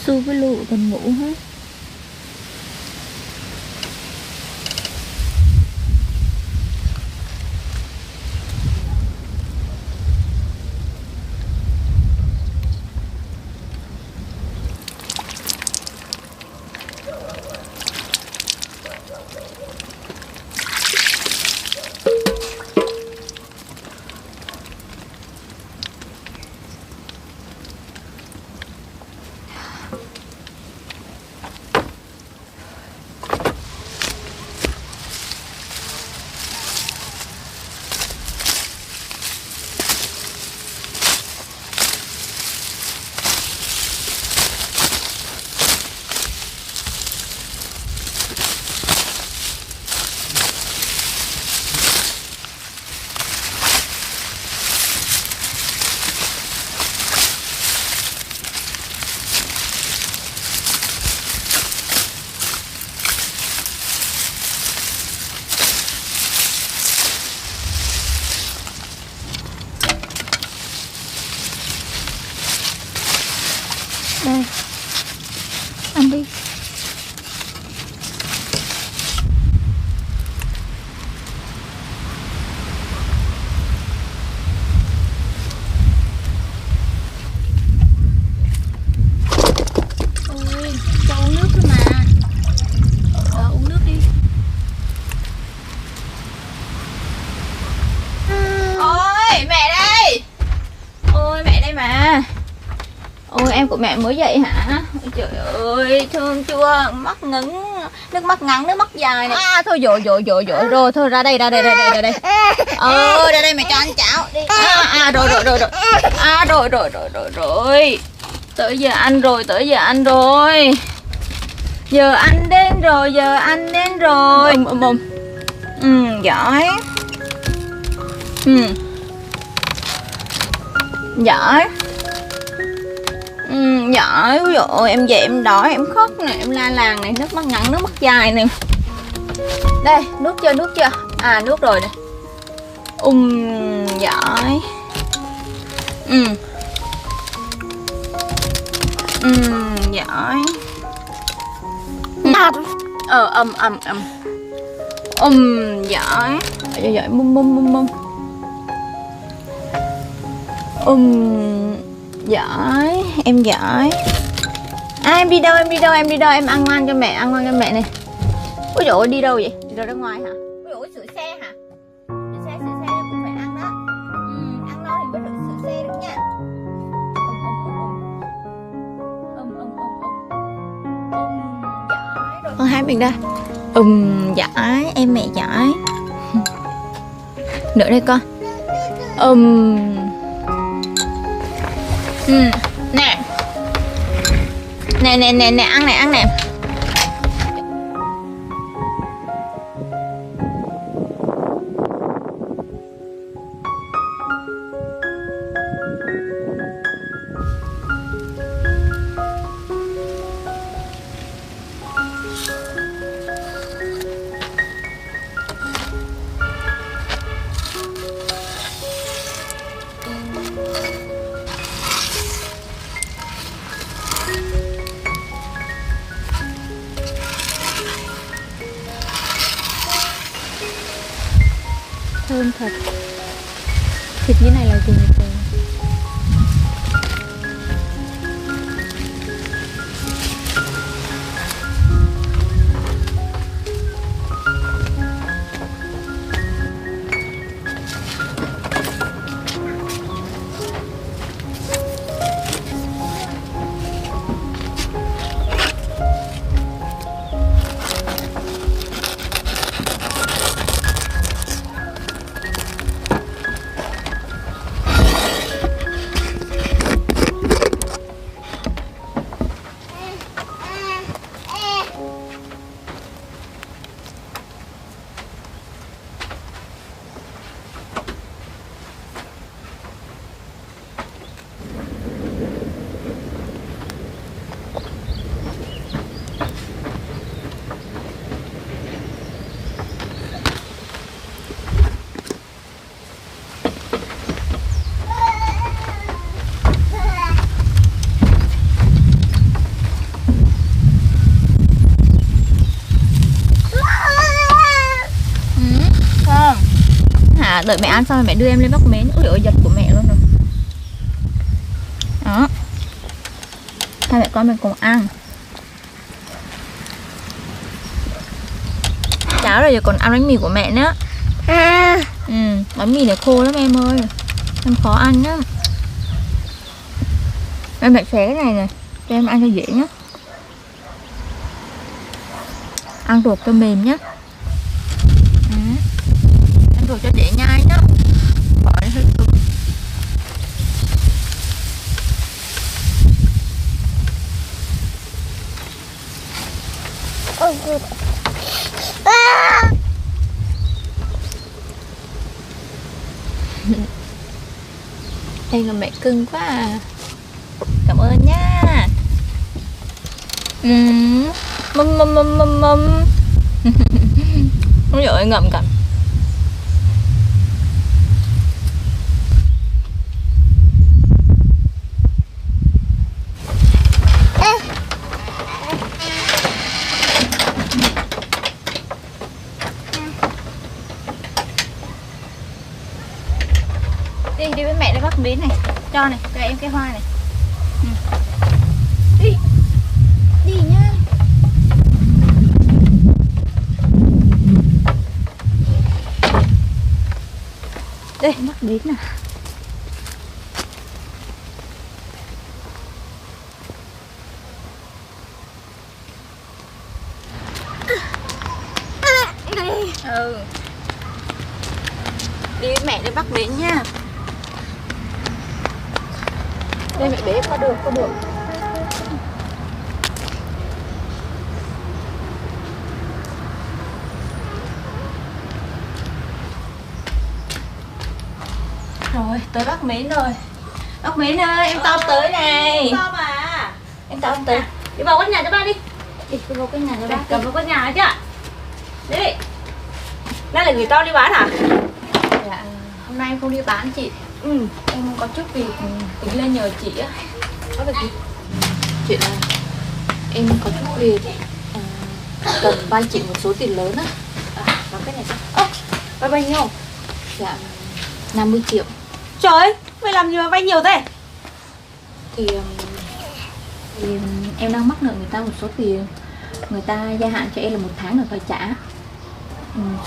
Su với Lu còn ngủ hết. Đây, ăn đi. Ôi, cho uống nước thôi mà. Uống nước đi. Ôi, mẹ đây. Ôi, mẹ đây mà. Ôi em của mẹ mới dậy hả? Ôi, trời ơi thương chưa, mắt ngấn, nước mắt ngắn, nước mắt dài này. Thôi dội rồi, thôi ra đây. Ra đây mẹ cho ăn cháo đi. Rồi. Tới giờ ăn rồi. Giờ ăn đến rồi. Giỏi. Giỏi. Giỏi. Ôi dồi, em về em đói, em khóc nè, em la làng này, nước mắt ngắn, nước mắt dài nè. Đây, nước chưa? Nước rồi nè. Giỏi. Giỏi. Giỏi. Giỏi, bum. Giỏi, em giỏi. Em đi đâu, em ăn ngoan cho mẹ này. Ôi dồi ôi, đi đâu vậy? Đi đâu ra ngoài hả? Ôi dồi ôi, sửa xe hả? Sửa xe cũng phải ăn đó. Ăn no thì mới được sửa xe được nha. Giỏi rồi. Con hai mình đây. Giỏi, em mẹ giỏi. Nữa đây con. Nè. Nè, ăn nè. Thơm thật. Thịt như này là gì vậy? Dạ, đợi mẹ ăn xong rồi mẹ đưa em lên Bắc Mến. Ui ôi, giật của mẹ luôn rồi. Đó. Hai mẹ con mình cùng ăn. Cháo rồi giờ còn ăn bánh mì của mẹ nữa. Bánh mì này khô lắm em ơi. Em khó ăn lắm. Em lại xé cái này nè, cho em ăn cho dễ nhá. Ăn ruột cho mềm nhá. Ăn ruột cho dễ nhai nhá. Bỏ đi hơi cứng. Đây là mẹ cưng quá à. Cảm ơn nha. Mâm mâm mâm mâm mâm. Ôi giời ơi, ngậm cầm. Đi với mẹ đi Bắc Mến này. Cho này, cho em cái hoa này. Đi. Đi nhá. Đây, Bắc Mến nè. Đi với mẹ đi Bắc Mến nha. Đây mẹ bế qua đường, qua đường. Rồi, tới Bắc Mến rồi. Bắc Mến ơi, em Tom tới này. Tom à? Em Tom tới. Đi vào căn nhà cho ba đi. Đi vào cái nhà cho ba. Cầm vào căn nhà chứ. Đi. Nay là gửi to đi bán hả? Dạ, hôm nay em không đi bán chị. Em có chút việc tính lên nhờ chị á. Có việc gì? Chuyện là em có chút việc cần vay chị một số tiền lớn á. Vào cái này sao? Vay bao nhiêu? Dạ, 50 triệu. Trời ơi, mày làm gì mà vay nhiều thế? Thì em đang mắc nợ người ta một số tiền. Người ta gia hạn cho em là 1 tháng rồi phải trả.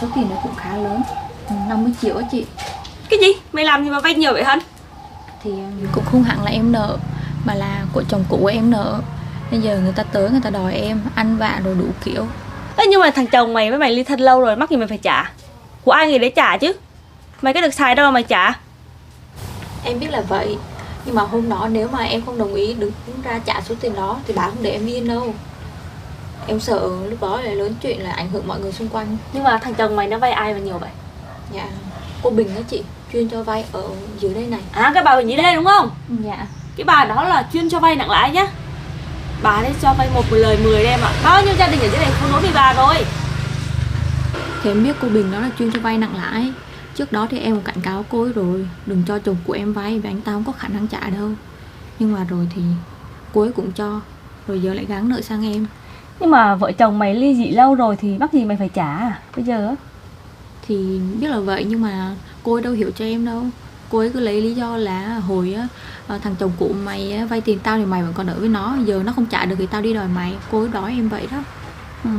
Số tiền nó cũng khá lớn, 50 triệu á chị. Cái gì? Mày làm gì mà vay nhiều vậy Hân? Thì cũng không hẳn là em nợ, mà là của chồng cũ của em nợ. Bây giờ người ta tới người ta đòi em ăn vạ rồi đủ kiểu. Ê, nhưng mà thằng chồng mày với mày ly thân lâu rồi, mắc gì mày phải trả? Của ai người đấy trả chứ? Mày có được xài đâu mà mày trả? Em biết là vậy, nhưng mà hôm đó nếu mà em không đồng ý đứng ra trả số tiền đó thì bà không để em yên đâu. Em sợ lúc đó lại lớn chuyện là ảnh hưởng mọi người xung quanh. Nhưng mà thằng chồng mày nó vay ai mà nhiều vậy? Dạ, cô Bình đó chị, chuyên cho vay ở dưới đây này. À, cái bà Bình Nhí đây đúng không? Dạ. Cái bà đó là chuyên cho vay nặng lãi nhá. Bà đấy cho vay một lời 10 em ạ. Bao nhiêu gia đình ở dưới này không nối với bà rồi. Thì em biết cô Bình đó là chuyên cho vay nặng lãi. Trước đó thì em cũng cảnh cáo cô ấy rồi, đừng cho chồng của em vay vì anh ta không có khả năng trả đâu. Nhưng mà rồi thì cô ấy cũng cho, rồi giờ lại gắng nợ sang em. Nhưng mà vợ chồng mày ly dị lâu rồi thì mắc gì mày phải trả à? Bây giờ á? Thì biết là vậy nhưng mà cô ấy đâu hiểu cho em đâu. Cô ấy cứ lấy lý do là hồi thằng chồng cũ mày vay tiền tao thì mày vẫn còn nợ với nó, giờ nó không trả được thì tao đi đòi mày. Cô ấy nói em vậy đó.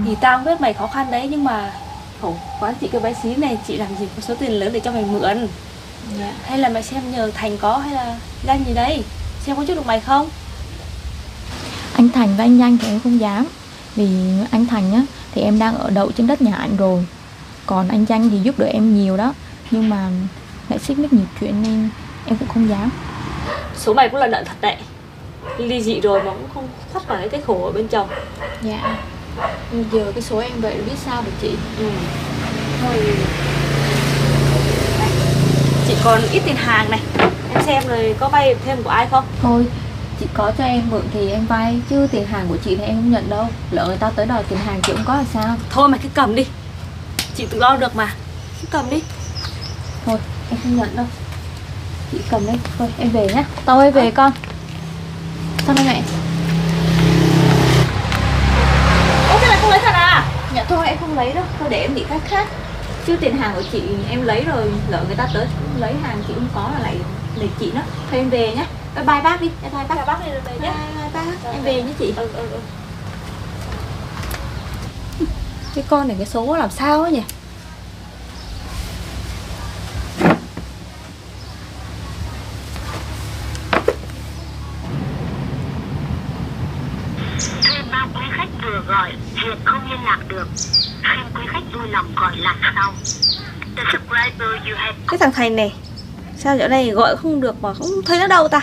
Thì tao không biết mày khó khăn đấy, nhưng mà khổ quá, chị cái bé xí này chị làm gì có số tiền lớn để cho mày mượn. Dạ. Hay là mày xem nhờ Thành có, hay là Danh gì đấy, xem có giúp được mày không? Anh Thành và anh Danh thì em không dám. Vì anh Thành á thì em đang ở đậu trên đất nhà anh rồi. Còn anh Danh thì giúp đỡ em nhiều đó, nhưng mà lại xích mích nhiều chuyện nên em cũng không dám. Số mày cũng là nợ thật đấy. Ly dị rồi mà cũng không thoát khỏi cái khổ ở bên chồng. Dạ. Giờ cái số em vậy biết sao được chị. Thôi, chị còn ít tiền hàng này, em xem rồi có vay thêm của ai không? Thôi, chị có cho em mượn thì em vay, chứ tiền hàng của chị thì em không nhận đâu. Lỡ người ta tới đòi tiền hàng chị cũng có là sao. Thôi mày cứ cầm đi, chị tự lo được mà, cứ cầm đi. Thôi, em không nhận đâu. Chị cầm đấy, thôi em về nhá. Tao ơi về con. Sao đây mẹ? Ủa, thế là không lấy thật à? Dạ thôi em không lấy đâu, thôi để em bị khách khác. Chứ tiền hàng của chị em lấy rồi, lỡ người ta tới lấy hàng chị không có là lại để chị nó. Thôi em về nhá. Bye bye bác đi. Bye bye bác. Chào bác đi về nhé. Bye bác. Em về nhé chị. Ừ. Cái con này cái số làm sao ấy nhỉ? Thuê bao quý khách vừa gọi hiện không liên lạc được. Xin quý khách vui lòng gọi lại sau. The subscriber you have. Cái thằng Thành này sao chỗ này gọi không được mà không thấy nó đâu ta?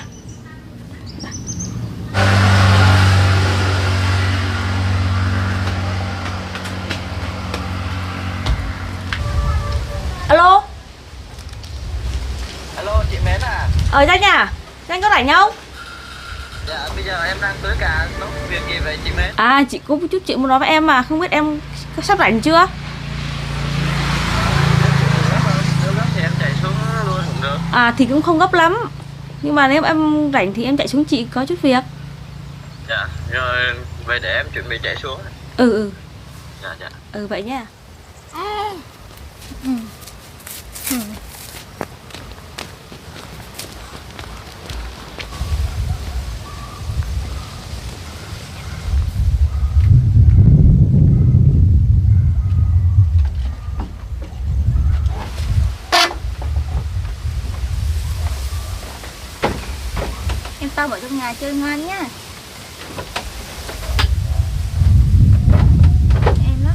Alo. Alo chị Mến à? Danh à? Danh có rảnh không? Dạ bây giờ em đang tới cả có việc gì vậy chị Mến? À chị có một chút chuyện muốn nói với em mà không biết em sắp rảnh chưa? Nếu gấp thì em chạy xuống luôn cũng được. À thì cũng không gấp lắm. Nhưng mà nếu em rảnh thì em chạy xuống chị có chút việc. Dạ rồi vậy để em chuẩn bị chạy xuống. Ừ. Dạ. Vậy nha. Em tao ở trong nhà chơi ngoan nhá. Em đó.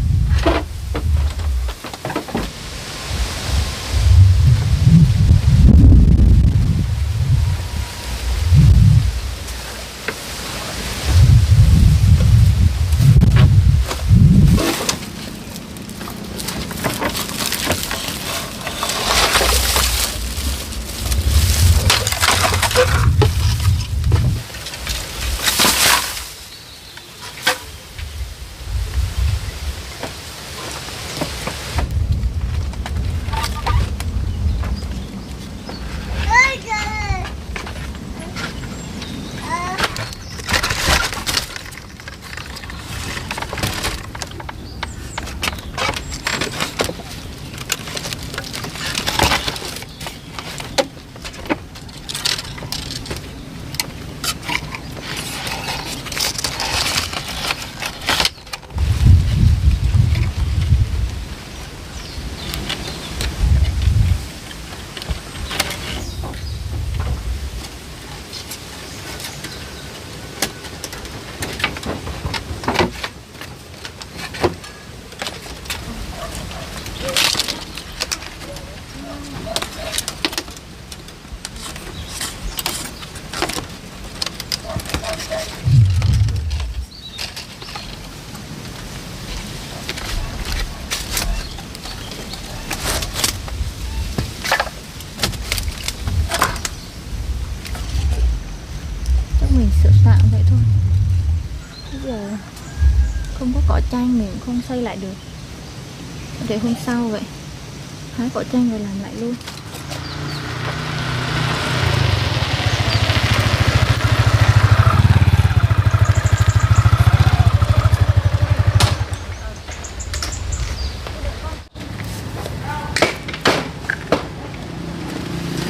Mình sửa tạm vậy thôi. Bây giờ không có cỏ tranh mình cũng không xây lại được. Để hôm sau vậy hái cỏ tranh rồi làm lại luôn.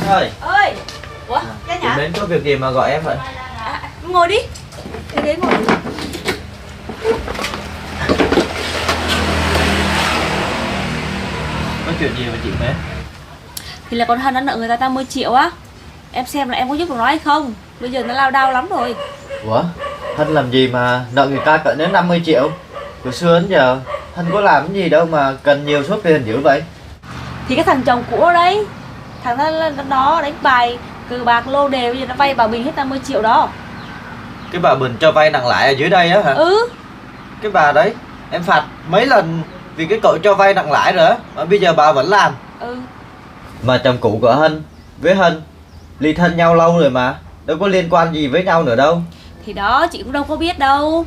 Ơi, Ơi. Ủa? Danh chị hả? Mến có việc gì mà gọi em vậy? Ngồi đi. Cái ghế ngồi. Có chuyện gì mà chị Mến? Thì là con Hân nó nợ người ta 50 triệu á. Em xem là em có giúp được nó hay không. Bây giờ nó lao đao lắm rồi. Ủa? Hân làm gì mà nợ người ta cỡ đến 50 triệu? Từ xưa đến giờ Hân có làm cái gì đâu mà cần nhiều số tiền dữ vậy? Thì cái thằng chồng cũ đó đấy. Thằng nó đánh bài cờ bạc lô đề, bây giờ nó vay bà Bình hết 50 triệu đó. Cái bà Bình cho vay nặng lãi ở dưới đây á hả? Ừ. Cái bà đấy em phạt mấy lần vì cái tội cho vay nặng lãi rồi á, mà bây giờ bà vẫn làm. Ừ. Mà chồng cũ của Hân với Hân ly thân nhau lâu rồi mà, đâu có liên quan gì với nhau nữa đâu. Thì đó chị cũng đâu có biết đâu.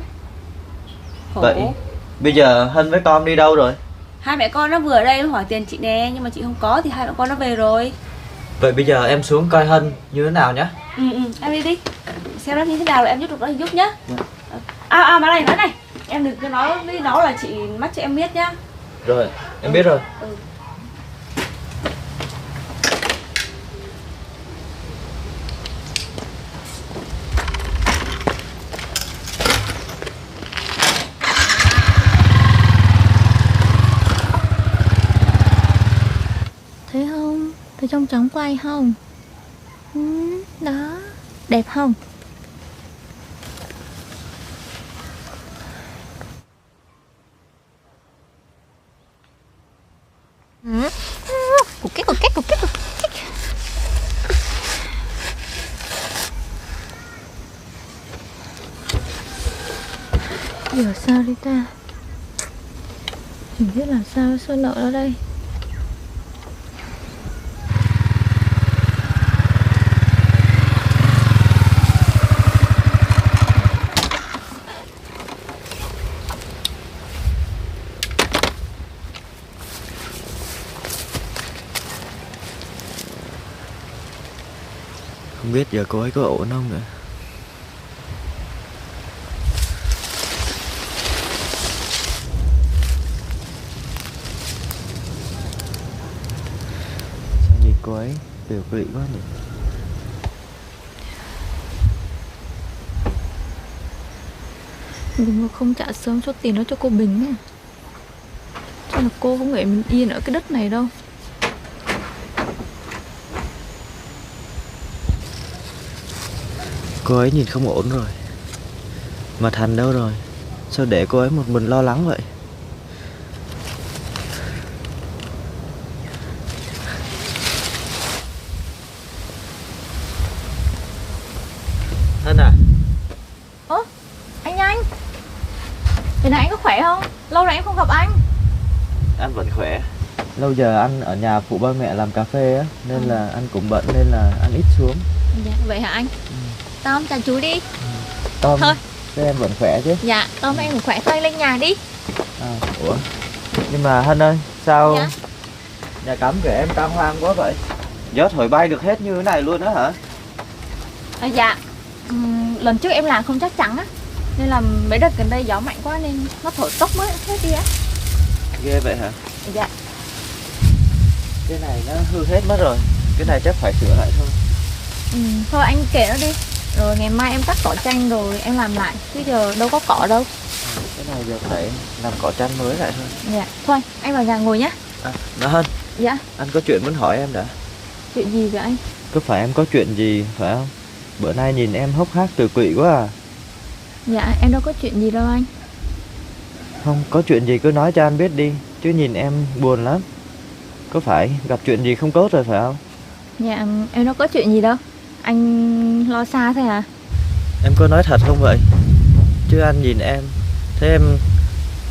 Khổ. Vậy bây giờ Hân với con đi đâu rồi? Hai mẹ con nó vừa ở đây nó hỏi tiền chị nè, nhưng mà chị không có thì hai mẹ con nó về rồi. Vậy bây giờ em xuống coi Hân như thế nào nhá. Em đi đi. Xem nó như thế nào là em giúp được nó thì giúp nhá. Mà này nói này, em đừng có nói với nó là chị mách cho em biết nhá. Rồi, em biết rồi. Thấy trong trắng quay không? Đó, đẹp không? Cục kít, cục kít, cục kít, cục kít. Giờ sao đi ta? Mình biết làm sao xôi nợ ở đây. Không biết giờ cô ấy có ổn không nữa. Sao nhìn cô ấy tiểu tụy quá nhỉ? Mình mà không trả sớm số tiền đó cho cô Bình nha. Chắc là cô không để mình yên ở cái đất này đâu. Cô ấy nhìn không ổn rồi. Mà Thành đâu rồi? Sao để cô ấy một mình lo lắng vậy? Thành à? Ơ, anh Nhanh. Thế này anh có khỏe không? Lâu rồi em không gặp anh. Anh vẫn khỏe. Lâu giờ anh ở nhà phụ ba mẹ làm cà phê á, nên là anh cũng bận nên là anh ít xuống. Dạ, vậy hả anh? Tom, chào chú đi. Tom, Thôi. thế em vẫn khỏe chứ? Dạ, Tom em cũng khỏe, thôi lên nhà đi. Ủa? Nhưng mà Hân ơi, sao Dạ. nhà cắm của em cam hoang quá vậy? Gió thổi bay được hết như thế này luôn đó hả? Dạ, lần trước em làm không chắc chắn á. Nên là mấy đợt gần đây gió mạnh quá nên nó thổi tốc mới hết đi á. Ghê vậy hả? Dạ. Cái này nó hư hết mất rồi. Cái này chắc phải sửa lại thôi. Thôi anh kể nó đi. Rồi ngày mai em cắt cỏ tranh rồi em làm lại. Chứ giờ đâu có cỏ đâu. Cái này giờ phải làm cỏ tranh mới lại thôi. Dạ, thôi anh vào nhà ngồi nhá. Nó Hân, Dạ, anh có chuyện muốn hỏi em đã. chuyện gì vậy anh? Có phải em có chuyện gì phải không? Bữa nay nhìn em hốc hác từ quỵ quá à. Dạ, em đâu có chuyện gì đâu anh. Không, có chuyện gì cứ nói cho anh biết đi. Chứ nhìn em buồn lắm. Có phải gặp chuyện gì không tốt rồi phải không? Dạ, em đâu có chuyện gì đâu. Anh lo xa thôi à? Em có nói thật không vậy? Chứ anh nhìn em thấy em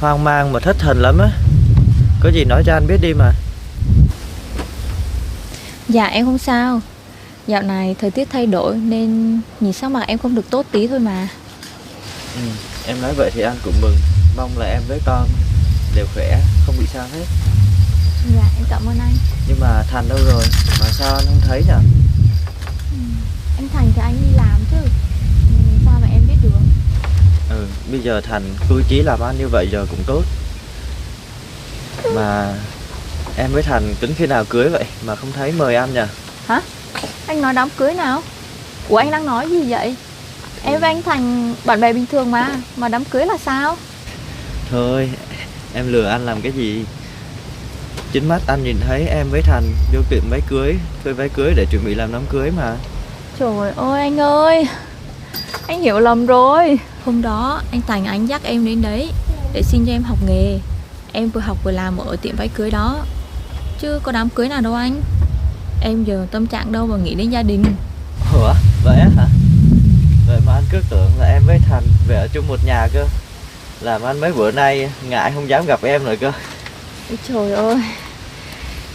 hoang mang mà thất thần lắm á. Có gì nói cho anh biết đi mà. Dạ em không sao. Dạo này thời tiết thay đổi nên nhìn sắc mặt em không được tốt tí thôi mà. Em nói vậy thì anh cũng mừng. Mong là em với con đều khỏe, không bị sao hết. Dạ em cảm ơn anh. Nhưng mà Thành đâu rồi? Mà sao anh không thấy nhỉ? Anh Thành thì anh đi làm chứ. Sao mà em biết được? Bây giờ Thành cư chí làm ăn như vậy giờ cũng tốt. Mà em với Thành tính khi nào cưới vậy mà không thấy mời anh nhỉ? Hả? Anh nói đám cưới nào? Ủa anh đang nói gì vậy? Em với anh Thành bạn bè bình thường mà đám cưới là sao? Thôi, em lừa anh làm cái gì? Chính mắt anh nhìn thấy em với Thành vô tiệm váy cưới, thuê váy cưới để chuẩn bị làm đám cưới mà. Trời ơi anh ơi, anh hiểu lầm rồi. Hôm đó anh Thành anh dắt em đến đấy để xin cho em học nghề. Em vừa học vừa làm ở tiệm váy cưới đó. Chứ có đám cưới nào đâu anh. Em giờ tâm trạng đâu mà nghĩ đến gia đình. Ủa, vậy á hả? Vậy mà anh cứ tưởng là em với Thành về ở chung một nhà cơ. Làm anh mấy bữa nay ngại không dám gặp em rồi cơ. Ôi trời ơi,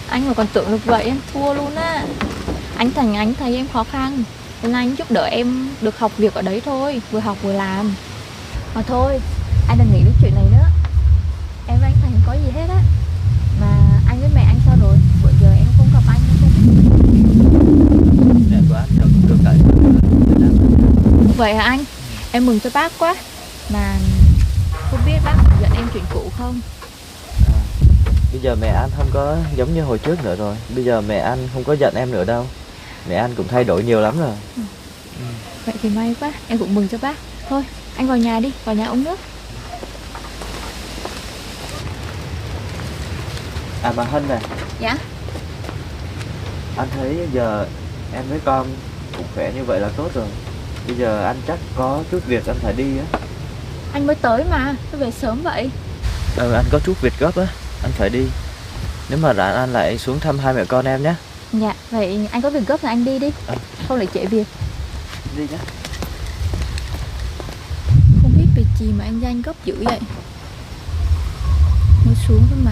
anh mà còn tưởng được vậy em thua luôn á. Anh Thành anh thấy em khó khăn nên anh giúp đỡ em được học việc ở đấy thôi. Vừa học vừa làm. Mà thôi, anh đừng nghĩ đến chuyện này nữa. Em với anh Thành không có gì hết á. Mà anh với mẹ anh sao rồi? Bữa giờ em không gặp anh nên không biết. Mẹ của anh giờ cũng được tại. Vậy hả anh? Em mừng cho bác quá. Mà không biết bác giận em chuyện cũ không? Bây giờ mẹ anh không có giống như hồi trước nữa rồi. Bây giờ mẹ anh không có giận em nữa đâu. Mẹ anh cũng thay đổi nhiều lắm rồi. Vậy thì may quá, em cũng mừng cho bác. Thôi, anh vào nhà đi, vào nhà uống nước. À mà Hân này, Dạ? Anh thấy giờ em với con cũng khỏe như vậy là tốt rồi. Bây giờ anh chắc có chút việc anh phải đi á. Anh mới tới mà, sao về sớm vậy? Anh có chút việc gấp á, anh phải đi. Nếu mà rảnh anh lại xuống thăm hai mẹ con em nhé. Dạ, vậy anh có việc gấp thì anh đi đi. Không lại trễ việc. Đi nhé. Không biết việc gì mà anh Danh gấp dữ vậy. Mới xuống thôi mà.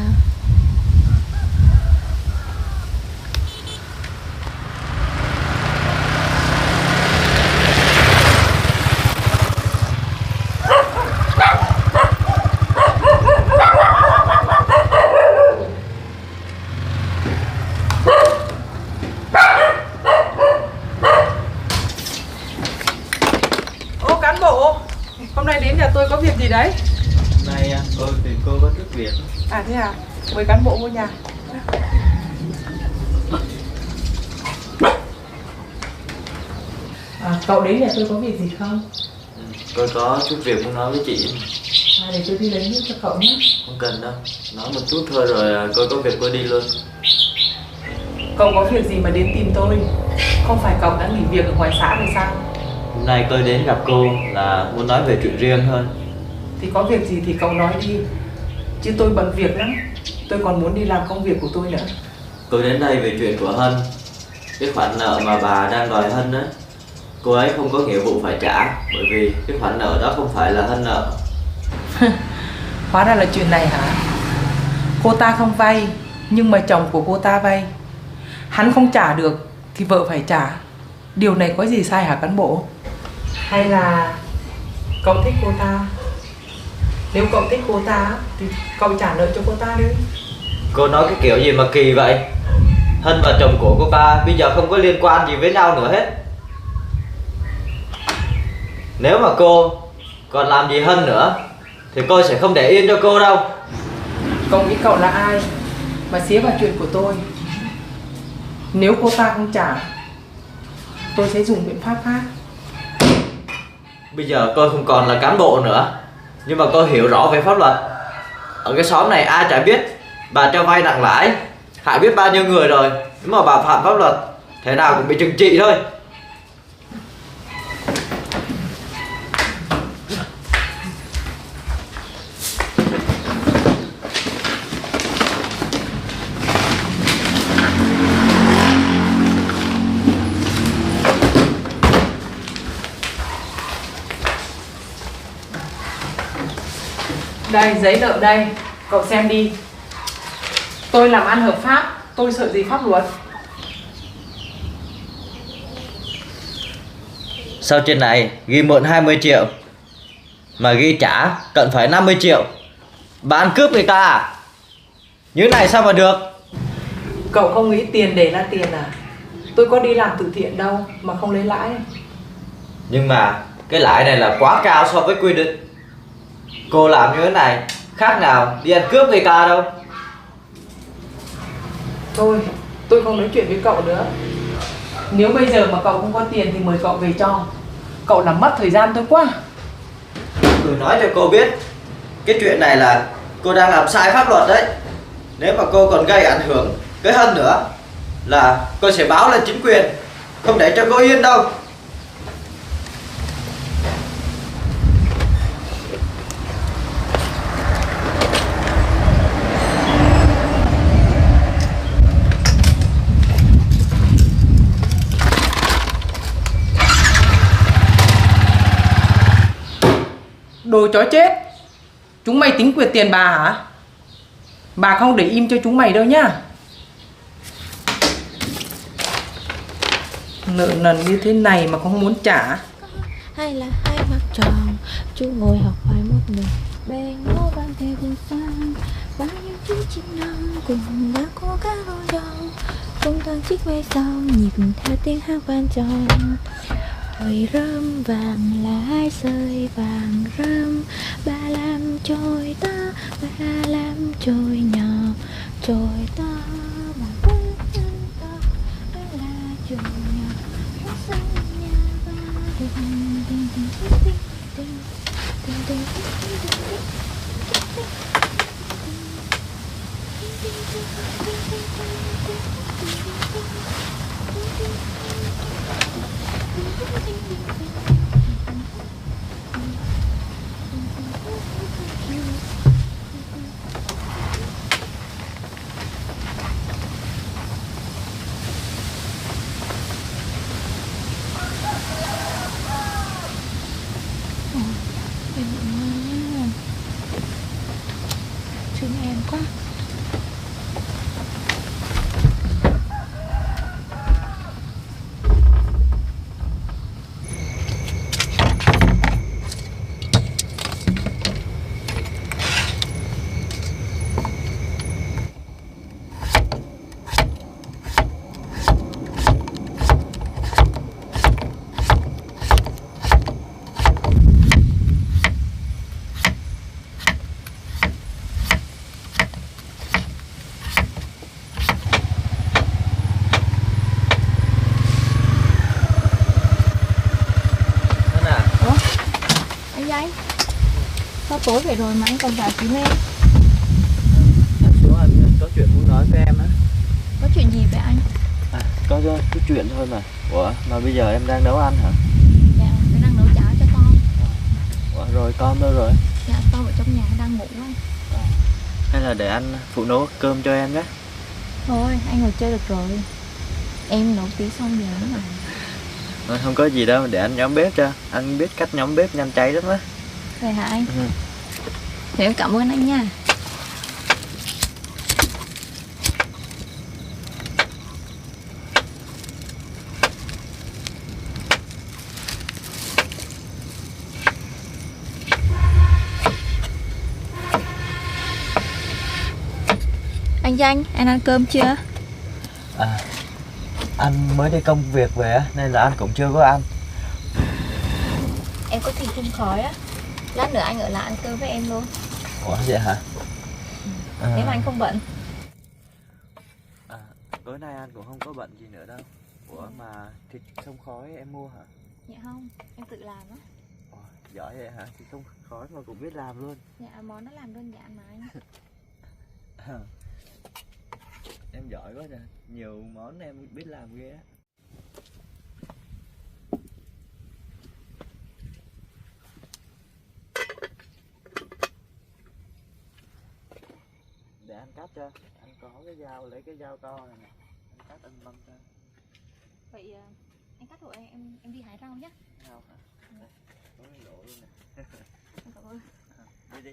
Ô cán bộ, hôm nay đến nhà tôi có việc gì đấy? Hôm nay tôi tìm cô có chút việc. À thế à, mời cán bộ vô nhà. Cậu đến nhà tôi có việc gì không? Tôi có chút việc muốn nói với chị. Để tôi đi lấy nước cho cậu nhé. Không cần đâu, nói một chút thôi rồi tôi có việc tôi đi luôn. Cậu có việc gì mà đến tìm tôi? Không phải cậu đã nghỉ việc ở ngoài xã rồi sao? Hôm nay tôi đến gặp cô là muốn nói về chuyện riêng hơn. Thì có việc gì thì cậu nói đi. Chứ tôi bận việc lắm. Tôi còn muốn đi làm công việc của tôi nữa. Tôi đến đây về chuyện của Hân. Cái khoản nợ mà bà đang đòi Hân á, cô ấy không có nghĩa vụ phải trả. Bởi vì cái khoản nợ đó không phải là Hân nợ. Hóa ra là chuyện này hả? Cô ta không vay, nhưng mà chồng của cô ta vay. Hắn không trả được thì vợ phải trả. Điều này có gì sai hả cán bộ? Hay là cậu thích cô ta? Nếu cậu thích cô ta thì cậu trả nợ cho cô ta đi. Cô nói cái kiểu gì mà kỳ vậy? Hân và chồng của cô ta bây giờ không có liên quan gì với nhau nữa hết. Nếu mà cô còn làm gì Hân nữa thì tôi sẽ không để yên cho cô đâu. Cậu nghĩ cậu là ai mà xía vào chuyện của tôi? Nếu cô ta không trả, tôi sẽ dùng biện pháp khác. Bây giờ tôi không còn là cán bộ nữa, nhưng mà tôi hiểu rõ về pháp luật. Ở cái xóm này ai chả biết bà cho vay nặng lãi, hại biết bao nhiêu người rồi. Nếu mà bà phạm pháp luật, thế nào cũng bị trừng trị thôi. Đây, giấy nợ đây, cậu xem đi. Tôi làm ăn hợp pháp, tôi sợ gì pháp luật. Sao trên này ghi mượn 20 triệu mà ghi trả cần phải 50 triệu? Bạn cướp người ta à? Như này sao mà được? Cậu không nghĩ tiền để ra tiền à? Tôi có đi làm từ thiện đâu mà không lấy lãi. Nhưng mà cái lãi này là quá cao so với quy định. Cô làm như thế này khác nào đi ăn cướp người ta đâu. Thôi, tôi không nói chuyện với cậu nữa. Nếu bây giờ mà cậu không có tiền thì mời cậu về cho. Cậu làm mất thời gian tôi quá. Tôi nói cho cô biết, cái chuyện này là cô đang làm sai pháp luật đấy. Nếu mà cô còn gây ảnh hưởng cái Hân nữa là cô sẽ báo lên chính quyền, không để cho cô yên đâu. Đồ chó chết. Chúng mày tính quyệt tiền bà hả? Bà không để im cho chúng mày đâu nhá. Nợ nần như thế này mà không muốn trả. Hay là hai mặt tròn, chú ngồi học bài một mình bên ngô vang theo vùng sang. Bao nhiêu chú chim non cùng đã cố gắng rôi dòng, cùng toàn chiếc ve song nhịp theo tiếng hát vang tròn. Hồi rơm vàng là hai sợi vàng rơm, ba làm trôi to, ba làm trôi nhỏ, trôi to mà bước chân to, đó là trôi nhỏ, bước sân nhà ba đừng tình tình tình tình tình tình tình tình tình. Thương em quá. Anh sao tối vậy rồi mà anh còn vào kiếm em? Em xuống anh có chuyện muốn nói với em á. Có chuyện gì vậy anh? Có cái chuyện thôi mà. Ủa mà bây giờ em đang nấu ăn hả? Dạ em đang nấu cháo cho con. Ủa rồi con đâu rồi? Dạ con ở trong nhà đang ngủ anh. Hay là để anh phụ nấu cơm cho em nhé. Thôi anh ngồi chơi được rồi. Em nấu tí xong rồi mà. Không có gì đâu, để anh nhóm bếp cho. Anh biết cách nhóm bếp nhanh cháy lắm á. Vậy hả anh? Thì em cảm ơn anh nha. Anh Danh, anh ăn cơm chưa? Anh mới đi công việc về á, nên là anh cũng chưa có ăn. Em có thịt hun khói á. Lát nữa anh ở lại ăn cơm với em luôn. Ủa vậy hả? Nếu mà anh không bận. Tối nay anh cũng không có bận gì nữa đâu. Ủa mà thịt không khói em mua hả? Dạ không, em tự làm á. Giỏi vậy hả? Thịt không khói mà cũng biết làm luôn. Dạ món nó làm đơn giản mà anh. Em giỏi quá nè, nhiều món em biết làm ghê á. Để anh cắt cho, anh có cái dao, lấy cái dao to này nè, anh cắt anh băm cho. Vậy anh cắt hộ em đi hái rau nhé. Rau hả? Đây, có cái lỗ luôn nè. Em cảm ơn. Đi đi.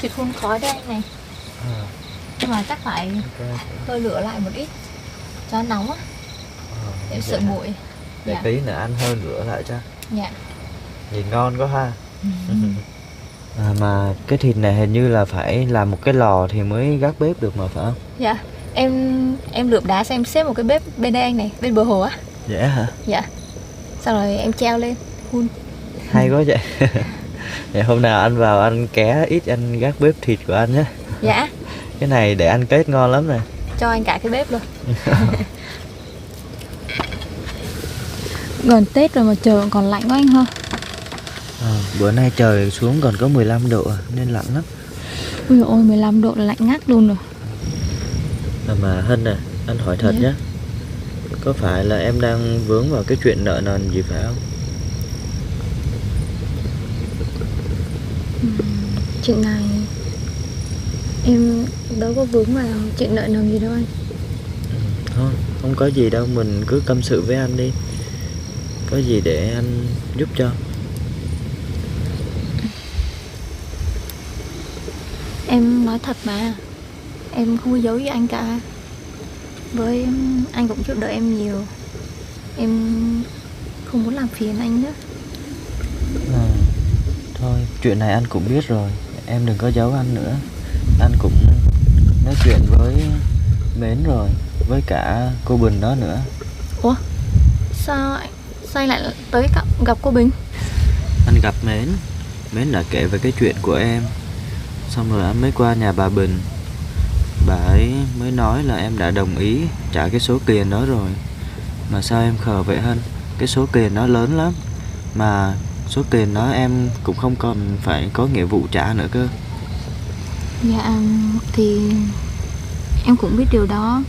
thịt hun khói đây anh này. Nhưng mà chắc phải hơi lửa lại một ít cho nóng á, để sợ nguội. Để Dạ. tí nữa ăn hơi lửa lại cho. Dạ. Nhìn ngon quá ha. Mà cái thịt này hình như là phải làm một cái lò thì mới gác bếp được mà phải không? Dạ. Em lượm đá xem xếp một cái bếp bên đây anh này, bên bờ hồ á. Dễ hả? Dạ. Sau rồi em treo lên hun. Hay quá vậy. Vậy hôm nào anh vào anh ké ít anh gác bếp thịt của anh nhé. Dạ. Cái này để ăn Tết ngon lắm nè. Cho anh cả cái bếp luôn. Gần Tết rồi mà trời còn lạnh quá anh ha. Bữa nay trời xuống còn có 15 độ nên lạnh lắm. Ui ôi 15 độ là lạnh ngắt luôn rồi. Mà Hân à, anh hỏi thật nhé. Có phải là em đang vướng vào cái chuyện nợ nần gì phải không? Chuyện này em đâu có vướng vào chuyện nợ nần gì đâu anh. Thôi, không có gì đâu, mình cứ tâm sự với anh đi. Có gì để anh giúp cho. Em nói thật mà, em không có giấu với anh cả. Với anh cũng giúp đỡ em nhiều. Em không muốn làm phiền anh nữa. Thôi, chuyện này anh cũng biết rồi. Em đừng có giấu anh nữa. Anh cũng nói chuyện với Mến rồi, với cả cô Bình đó nữa. Ủa? Sao anh lại tới gặp cô Bình? Anh gặp Mến. Mến đã kể về cái chuyện của em. Xong rồi anh mới qua nhà bà Bình. Bà ấy mới nói là em đã đồng ý trả cái số tiền đó rồi. Mà sao em khờ vậy Hân? Cái số tiền đó lớn lắm. Mà số tiền đó em cũng không còn phải có nghĩa vụ trả nữa cơ. Dạ thì em cũng biết điều đó.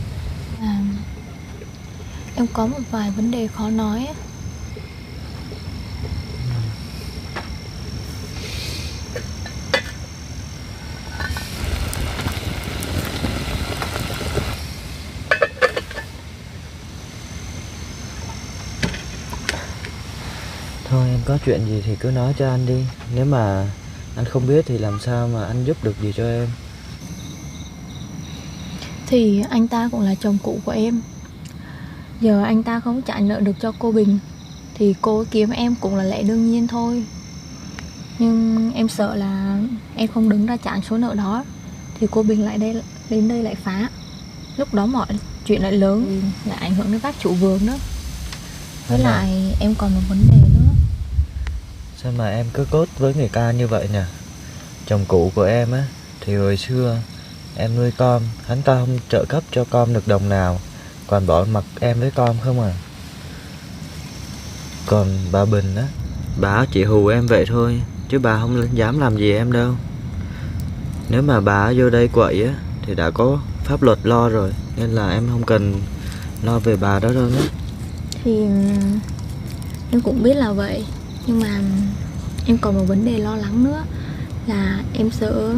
Em có một vài vấn đề khó nói á. Thôi em có chuyện gì thì cứ nói cho anh đi. Nếu mà anh không biết thì làm sao mà anh giúp được gì cho em. Thì anh ta cũng là chồng cũ của em. Giờ anh ta không trả nợ được cho cô Bình thì cô kiếm em cũng là lẽ đương nhiên thôi. Nhưng em sợ là em không đứng ra trả số nợ đó thì cô Bình lại đến đây lại phá. Lúc đó mọi chuyện lại lớn, lại ảnh hưởng đến các chủ vườn đó. Với lại em còn một vấn đề nữa. Sao mà em cứ cốt với người ta như vậy nè. Chồng cũ của em á thì hồi xưa em nuôi con, hắn ta không trợ cấp cho con được đồng nào, còn bỏ mặc em với con không à. Còn bà Bình á, bà chỉ hù em vậy thôi, chứ bà không dám làm gì em đâu. Nếu mà bà vô đây quậy á thì đã có pháp luật lo rồi, nên là em không cần lo về bà đó đâu nhé. Thì em cũng biết là vậy, nhưng mà em còn một vấn đề lo lắng nữa. Là em sợ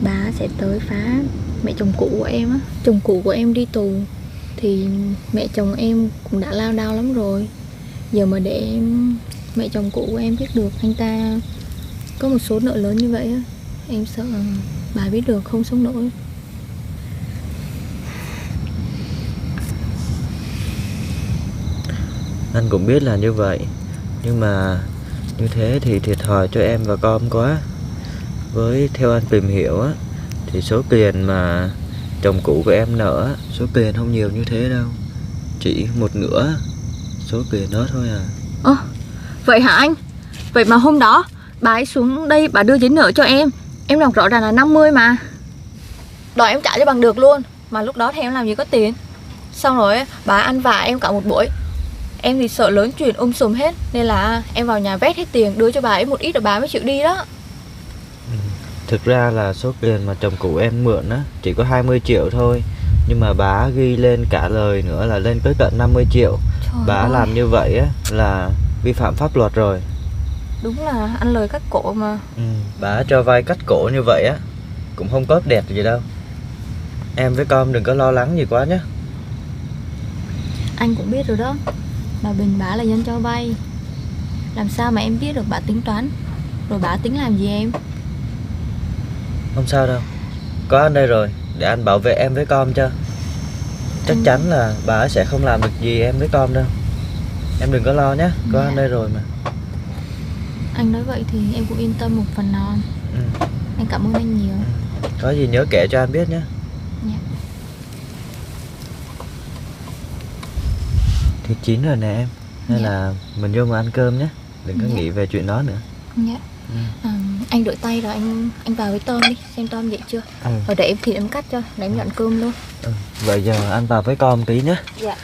bà sẽ tới phá mẹ chồng cũ của em á. Chồng cũ của em đi tù thì mẹ chồng em cũng đã lao đao lắm rồi. Giờ mà để mẹ chồng cũ của em biết được anh ta có một số nợ lớn như vậy á, em sợ bà biết được không sống nổi. Anh cũng biết là như vậy, nhưng mà như thế thì thiệt thòi cho em và con quá. Với theo anh tìm hiểu á, thì số tiền mà chồng cũ của em nợ á, số tiền không nhiều như thế đâu, chỉ một nửa số tiền đó thôi à. Vậy hả anh? Vậy mà hôm đó bà ấy xuống đây bà đưa giấy nợ cho em đọc rõ ràng là 50 mà. Đòi em trả cho bằng được luôn. Mà lúc đó thì em làm gì có tiền. Xong rồi bà ăn vạ em cả một buổi. Em thì sợ lớn chuyện sùm hết, nên là em vào nhà vét hết tiền, đưa cho bà ấy một ít rồi bà mới chịu đi đó. Thực ra là số tiền mà chồng cũ em mượn á chỉ có 20 triệu thôi, nhưng mà bà ghi lên cả lời nữa là lên tới tận 50 triệu. Trời Bà ơi, làm như vậy á là vi phạm pháp luật rồi. đúng là ăn lời cắt cổ mà. Bà cho vay cắt cổ như vậy á cũng không có đẹp gì đâu. Em với con đừng có lo lắng gì quá nhé. Anh cũng biết rồi đó, bà Bình bà là dân cho vay. Làm sao mà em biết được bà tính toán, rồi bà tính làm gì em? Không sao đâu, có anh đây rồi, để anh bảo vệ em với con cho. Chắc chắn là bà ấy sẽ không làm được gì em với con đâu. Em đừng có lo nhé, có anh đây rồi mà. Anh nói vậy thì em cũng yên tâm một phần nào. Anh cảm ơn anh nhiều. Có gì nhớ kể cho anh biết nhé. Dạ. Thì chín rồi nè em. Hay là mình vô mà ăn cơm nhé. Đừng có nghĩ về chuyện đó nữa. Dạ. Anh rửa tay rồi anh vào với Tom đi, xem Tom dậy chưa. Rồi để em thịt em cắt cho, để em nhận cơm luôn. Vậy giờ anh vào với con tí nhé. Dạ.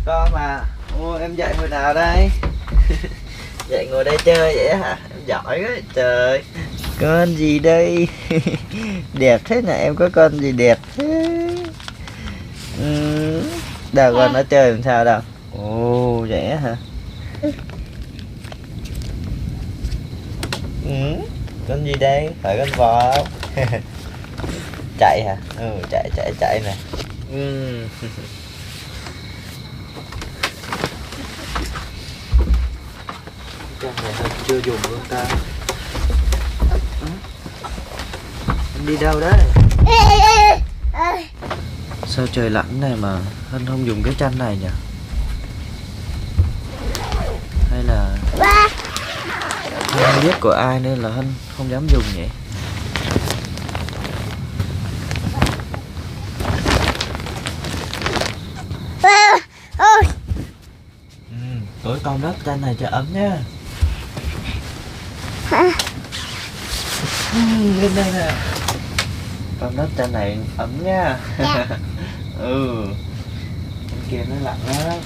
Con mà, em dậy hồi nào đây? Dậy ngồi đây chơi vậy hả? Em giỏi quá trời. Con gì đây? Đẹp thế nè, em có con gì đẹp thế? Đâu con nó chơi làm sao đâu? Ồ, vậy hả? Con gì đây? Phải con bò không? Chạy hả? Chạy nè. Con này hơi chưa dùng luôn ta. Em đi đâu đấy? Sao trời lạnh này mà Hân không dùng cái chăn này nhỉ? Hay là Hân không biết của ai nên là Hân không dám dùng nhỉ? Tối con đắp chăn này cho ấm nhá. Lên đây nè. Con đắp chăn này ấm nha. Bên kia nó lạnh lắm.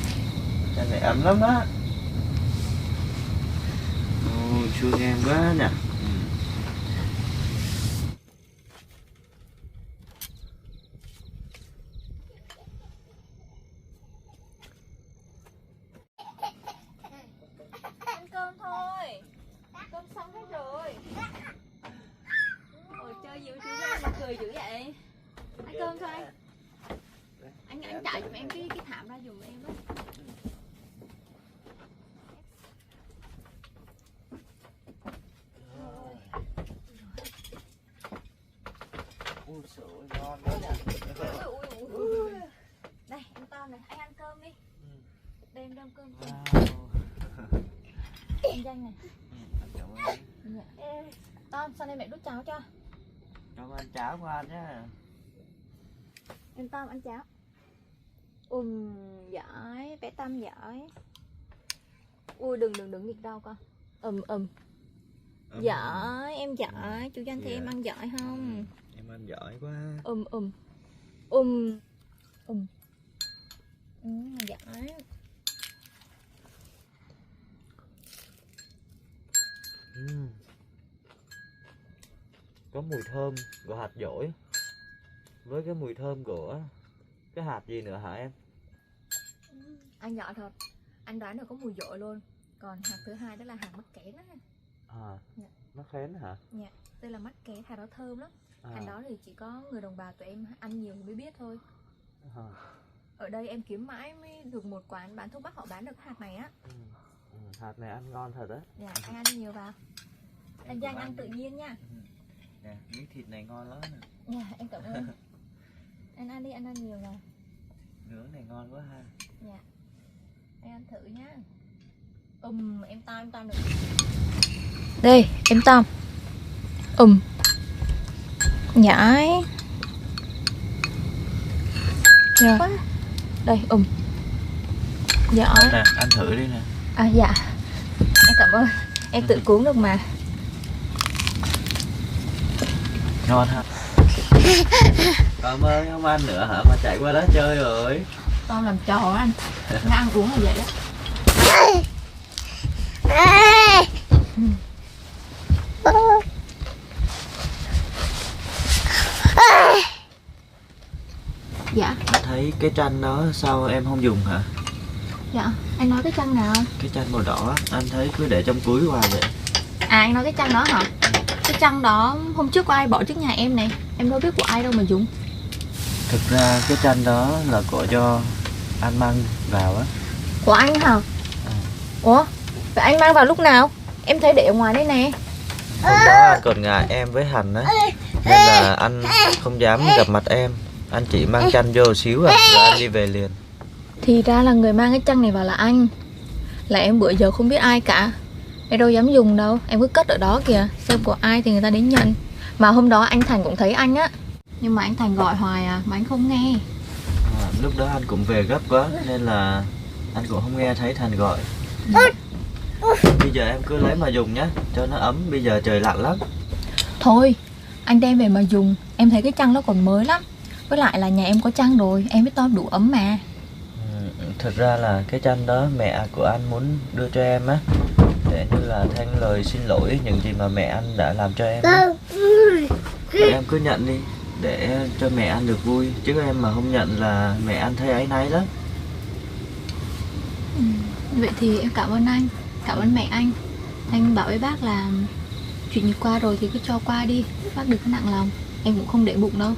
Chăn này ấm lắm á. Thương em quá nè. Ăn cơm thôi. Cơm xong hết rồi. Ôi chơi dữ chú ra mà cười dữ vậy. Ăn cơm thôi. Anh chạy giùm em cái thảm ra giùm em á. Ui sữa ngon quá nè. Đây em Tom này, anh ăn cơm đi. Đây em đem cơm cho em Danh này. Cảm ơn. Tom, sau đây mẹ đút cháo cho. Cảm ơn cháo ngoan nhá. Em Tom ăn cháo. Giỏi, bé Tâm giỏi. Ui đừng nghịch đâu con. Giỏi, em giỏi. Chú Danh thì em ăn giỏi không? Em ăn giỏi quá. Giỏi. Có mùi thơm của hạt dổi với cái mùi thơm của cái hạt gì nữa hả em? Anh giỏi thật. Anh đoán được có mùi dội luôn. Còn hạt thứ hai đó là hạt mắc kén á. Dạ. Mắc kén hả? Dạ. Đây là mắc kén, hạt đó thơm lắm. Hạt đó thì chỉ có người đồng bào tụi em ăn nhiều thì mới biết thôi. Ở đây em kiếm mãi mới được một quán bán thuốc bắc họ bán được hạt này á. Hạt này ăn ngon thật đấy. Dạ, anh ăn nhiều vào. Anh Danh ăn tự nhiên nha. Nè, miếng thịt này ngon lắm nè. Dạ, em cảm ơn. Anh ăn đi, anh ăn nhiều vào. Nướng này ngon quá ha. Dạ. Anh ăn thử nhá. Em Tom được. Đây, em Tom. Nhãi. Rồi. Đây, Giỏi. Nè, ăn thử đi nè. Dạ. Em cảm ơn. Em tự cuốn được mà. Ngon ha. Cảm ơn, không ăn nữa hả? Mà chạy qua đó chơi rồi. Tom làm trò anh. Nó ăn uống là vậy đó. cái tranh đó sao em không dùng hả? Dạ, anh nói cái chăn nào? Cái tranh màu đỏ á, anh thấy cứ để trong túi hoài vậy. À, anh nói cái chăn đó hả? Cái chăn đó hôm trước có ai bỏ trước nhà em này. Em đâu biết của ai đâu mà dùng. Thực ra cái tranh đó là của do anh mang vào á. Của anh hả? Ủa? Vậy anh mang vào lúc nào? Em thấy để ở ngoài đây nè. Hôm đó anh còn ngại em với Hành á, nên là anh không dám gặp mặt em. Anh chỉ mang tranh vô xíu rồi anh đi về liền. Thì ra là người mang cái chăn này vào là anh. Là em bữa giờ không biết ai cả. Em đâu dám dùng đâu. Em cứ cất ở đó kìa. Xem của ai thì người ta đến nhận. Mà hôm đó anh Thành cũng thấy anh á. Nhưng mà anh Thành gọi hoài à, mà anh không nghe. Lúc đó anh cũng về gấp quá nên là anh cũng không nghe thấy Thành gọi. Bây giờ em cứ lấy mà dùng nhé, cho nó ấm, bây giờ trời lạnh lắm. Thôi, anh đem về mà dùng. Em thấy cái chăn nó còn mới lắm. Với lại là nhà em có chăn rồi, em biết to đủ ấm mà. Thực ra là cái tranh đó mẹ của anh muốn đưa cho em á, để như là thanh lời xin lỗi những gì mà mẹ anh đã làm cho em á. Em cứ nhận đi, để cho mẹ anh được vui. Chứ em mà không nhận là mẹ anh thấy áy náy lắm. Vậy thì em cảm ơn anh. Cảm ơn mẹ anh. Anh bảo với bác là chuyện gì qua rồi thì cứ cho qua đi. Bác đừng có nặng lòng. Em cũng không để bụng đâu.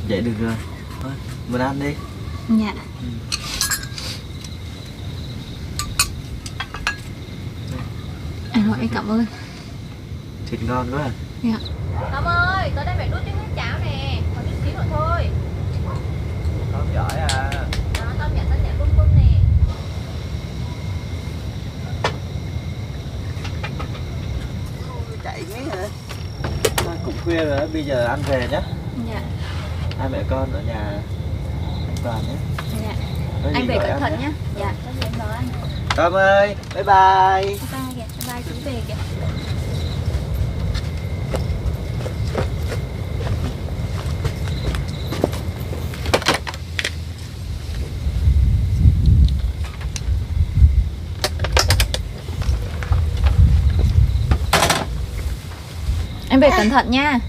Vậy được rồi. Thôi, mình ăn đi. Dạ. Anh hỏi em cảm ơn. Thịt ngon quá à. Dạ. Tâm ơi, tới đây mẹ đút cho nước cháo nè. Còn chút xíu nữa thôi. Con giỏi à. Đó, Tâm nhận bưng bưng nè. Chạy mấy hả? Thôi, cũng khuya rồi đó, bây giờ ăn về nhé. Dạ. Hai mẹ con ở nhà an toàn nhé. Dạ. Có gì Anh về gọi cẩn em thận nhé. nhé. Dạ, có gì em đón anh. Tâm ơi, bye bye. Bye kìa, bye chú về kìa. Em về cẩn thận nha.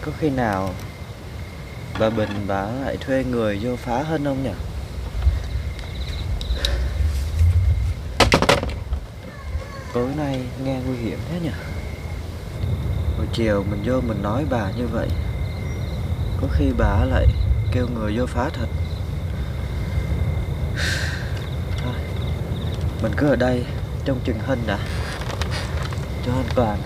Có khi nào bà Bình bà lại thuê người vô phá Hân không nhỉ? Tối nay nghe nguy hiểm thế nhỉ? Hồi chiều mình vô mình nói bà như vậy, có khi bà lại kêu người vô phá thật. Thôi, mình cứ ở đây trông chừng Hân đã, cho an toàn.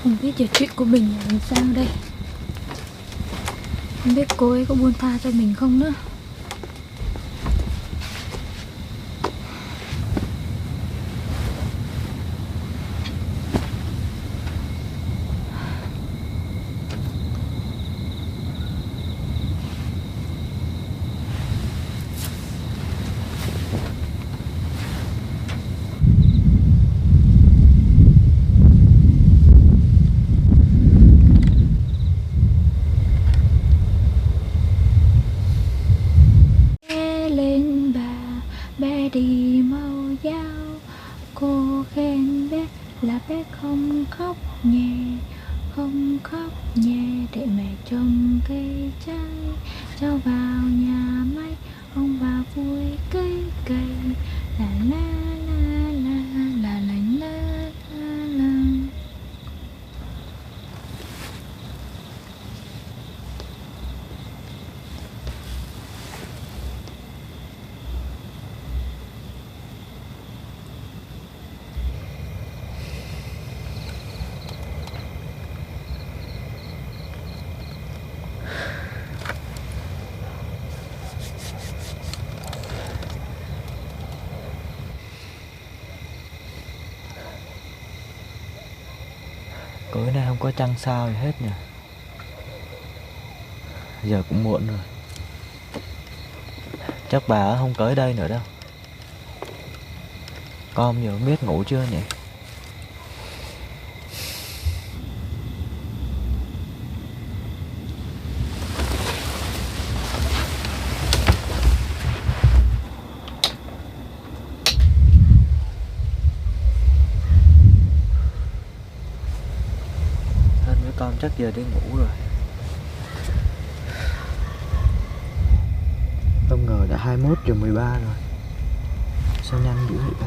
Không biết giờ chuyện của mình là làm sao đây. Không biết cô ấy có buông tha cho mình không nữa. Bé đi mau giáo, cô khen bé là bé không khóc nhẹ, không khóc nhẹ, để mẹ trồng cây trái, cho vào nhà máy, ông bà vui cây cây, la la la la la la la la la. Tối nay không có trăng sao gì hết nhỉ? Giờ cũng muộn rồi. Chắc bà không tới đây nữa đâu. con giờ biết ngủ chưa nhỉ? Thân với con chắc giờ đi ngủ rồi. Không ngờ đã 21:13 rồi. Sao nhanh dữ vậy ta?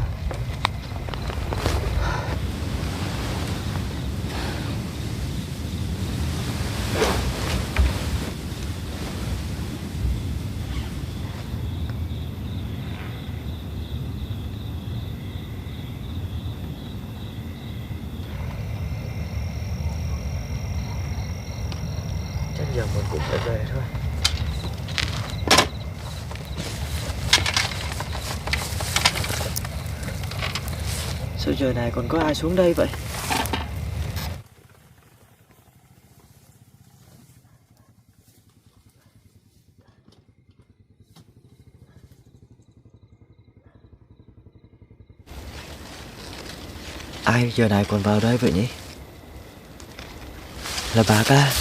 Chắc giờ mình cũng phải về thôi. Sao giờ này còn có ai xuống đây vậy? Ai giờ này còn vào đây vậy nhỉ? Là bà ca.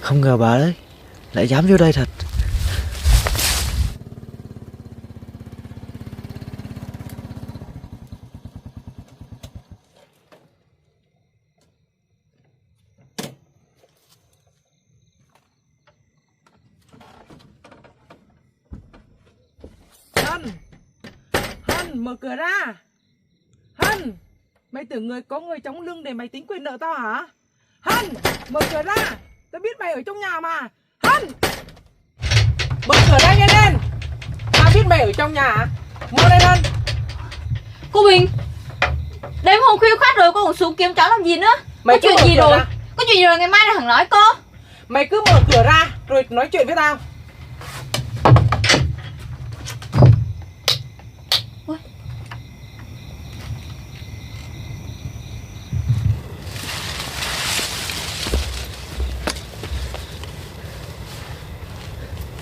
Không ngờ bà đấy lại dám vô đây thật. Hân, mở cửa ra. Hân, mày tưởng có người chống lưng để mày tính quyền nợ tao hả? Hân, mở cửa ra. Tao biết mày ở trong nhà mà. Hân, mở cửa ra nhanh lên. Tao biết mày ở trong nhà. Mau lên Hân. Cô Bình, đêm hôm khuya khoắt rồi cô còn xuống kiếm cháu làm gì nữa? Mày có chuyện gì rồi? Có chuyện gì rồi ngày mai là thằng nói cô. Mày cứ mở cửa ra rồi nói chuyện với tao.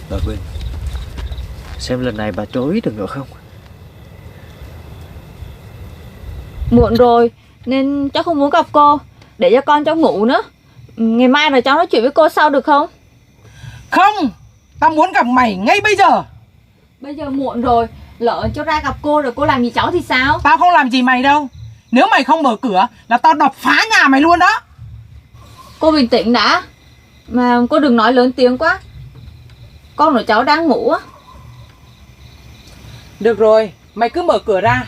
Bà Quyên, xem lần này bà chối được nữa không? Muộn rồi nên cháu không muốn gặp cô. Để cho con cháu ngủ nữa. Ngày mai rồi cháu nói chuyện với cô sau được không? Không, tao muốn gặp mày ngay bây giờ. Bây giờ muộn rồi, lỡ cho ra gặp cô rồi cô làm gì cháu thì sao? Tao không làm gì mày đâu. Nếu mày không mở cửa là tao đập phá nhà mày luôn đó. Cô bình tĩnh đã. Mà cô đừng nói lớn tiếng quá. Con của cháu đang ngủ á. Được rồi, mày cứ mở cửa ra.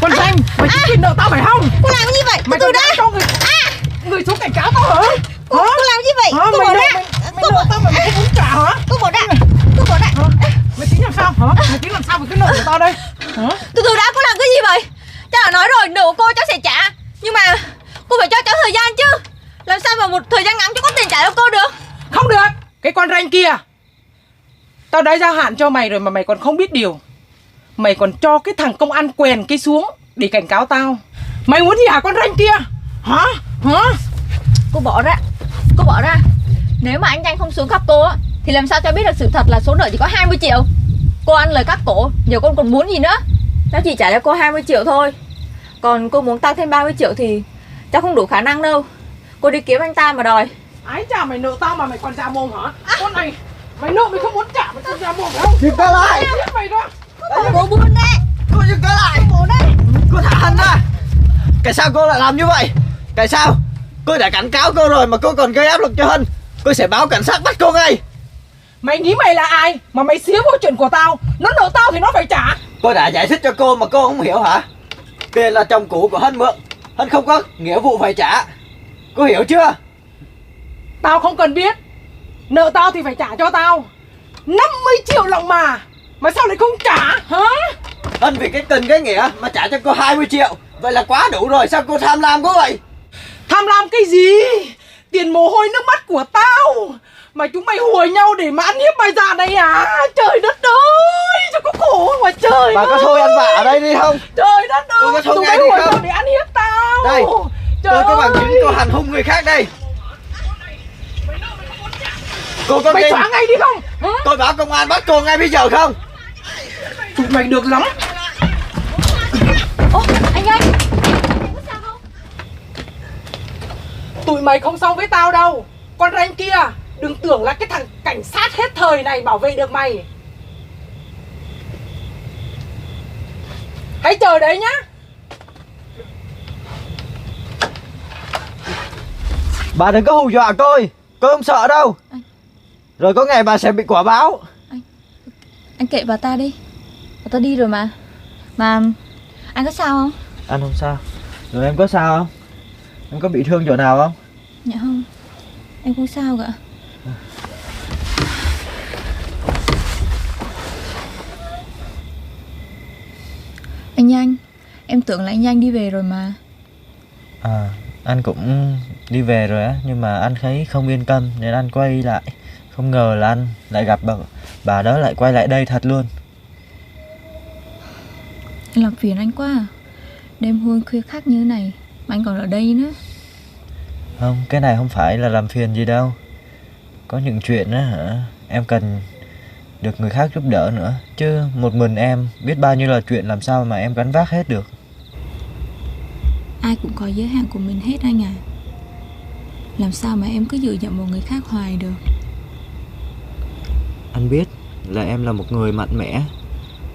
Con Danh, mày chính quyền nợ tao phải không? Cô làm cái gì vậy? Mày từ đó cho người xuống cảnh cáo tao hả? Cô làm gì vậy? Hả? Cô Mày bỏ nợ ra. mày nợ tao mà mày không muốn trả hả? Cô bỏ ra. Cô bỏ ra. Mày tính làm sao hả? Mày tính làm sao với cái nợ của tao đây? Hả? Từ từ đã, cô làm cái gì vậy? Cháu đã nói rồi, nợ của cô cháu sẽ trả. Nhưng mà cô phải cho cháu thời gian chứ. Làm sao mà một thời gian ngắn cháu có tiền trả cho cô được? Không được, cái con Ranh kia. Tao đã gia hạn cho mày rồi mà mày còn không biết điều. Mày còn cho cái thằng công an quèn cái xuống để cảnh cáo tao. Mày muốn gì hả con Ranh kia? Hả? Hả? Cô bỏ ra. Cô bỏ ra. Nếu mà anh Danh không xuống gặp cô á thì làm sao cho biết được sự thật là số nợ chỉ có 20 triệu. Cô ăn lời cắt cổ, giờ con còn muốn gì nữa? Cháu chỉ trả cho cô 20 triệu thôi. Còn cô muốn tăng thêm 30 triệu thì cháu không đủ khả năng đâu. Cô đi kiếm anh ta mà đòi. Ái chà, mày nợ tao mà mày còn ra mồm hả? Con này, mày nợ mày không muốn trả mày còn ra mồm phải không? Dừng cơ lại! Tao biết mày đó. Cô buôn đấy. Cô dừng cơ lại! Cô đây. Cô thả Hân ra! Tại sao cô lại làm như vậy? Tại sao? Cô đã cảnh cáo cô rồi mà cô còn gây áp lực cho Hân. Cô sẽ báo cảnh sát bắt cô ngay. Mày nghĩ mày là ai mà mày xía vô chuyện của tao? Nó nợ tao thì nó phải trả. Cô đã giải thích cho cô mà cô không hiểu hả? Tiền là chồng cũ của Hân mượn. Hân không có nghĩa vụ phải trả. Cô hiểu chưa? Tao không cần biết. Nợ tao thì phải trả cho tao 50 triệu lòng mà. Mà sao lại không trả hả? Hân vì cái tình cái nghĩa mà trả cho cô 20 triệu. Vậy là quá đủ rồi. Sao cô tham lam quá vậy? Tham lam cái gì? Tiền mồ hôi nước mắt của tao mà chúng mày hùa nhau để mà ăn hiếp bà già này à? Trời đất ơi, sao có khổ mà trời. Bà có thôi ăn vạ ở đây đi không? Trời đất ơi, Cô có thôi tụi ngay mày đi hùa không? nhau để ăn hiếp tao. Đây, trời tôi có bằng ơi. chứng cô hành hung người khác đây. Cô có Mày tin xóa ngay đi không? Hả? tôi bảo công an bắt cô ngay bây giờ không? Tụi mày được lắm. Ô, anh ơi. Tụi mày không xong với tao đâu. Con ranh kia, đừng tưởng là cái thằng cảnh sát hết thời này bảo vệ được mày. Hãy chờ đấy nhá. Bà đừng có hù dọa tôi không sợ đâu. Rồi có ngày bà sẽ bị quả báo. Anh kệ bà ta đi. Bà ta đi rồi mà. Mà anh có sao không? Anh không sao. Rồi em có sao không? Em có bị thương chỗ nào không? Dạ không. Em không sao cả. Anh Nhanh, em tưởng là anh Nhanh đi về rồi mà. À, anh cũng đi về rồi á, nhưng mà anh thấy không yên tâm nên anh quay lại. Không ngờ là anh lại gặp bà đó lại quay lại đây thật luôn. Em làm phiền anh quá à. Đêm hôm khuya khắc như thế này mà anh còn ở đây nữa. Không, cái này không phải là làm phiền gì đâu. Có những chuyện á hả, em cần được người khác giúp đỡ nữa. Chứ một mình em biết bao nhiêu là chuyện, làm sao mà em gánh vác hết được. Ai cũng có giới hạn của mình hết anh à. Làm sao mà em cứ dựa dẫm vào người khác hoài được. Anh biết là em là một người mạnh mẽ,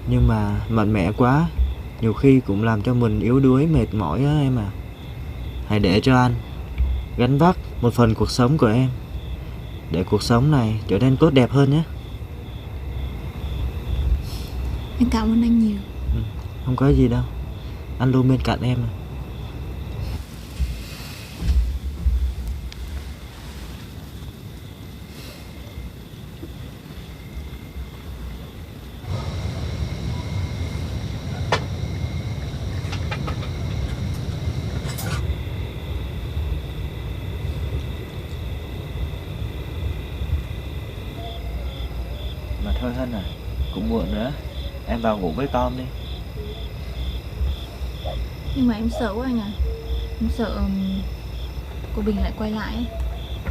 nhưng mà mạnh mẽ quá nhiều khi cũng làm cho mình yếu đuối, mệt mỏi á em à. Hãy để cho anh gánh vác một phần cuộc sống của em, để cuộc sống này trở nên tốt đẹp hơn nhé. Em cảm ơn anh nhiều. Không có gì đâu, anh luôn bên cạnh em mà. Mà thôi Hân à, cũng muộn nữa, em vào ngủ với con đi. Nhưng mà em sợ quá anh à. Em sợ cô Bình lại quay lại ấy.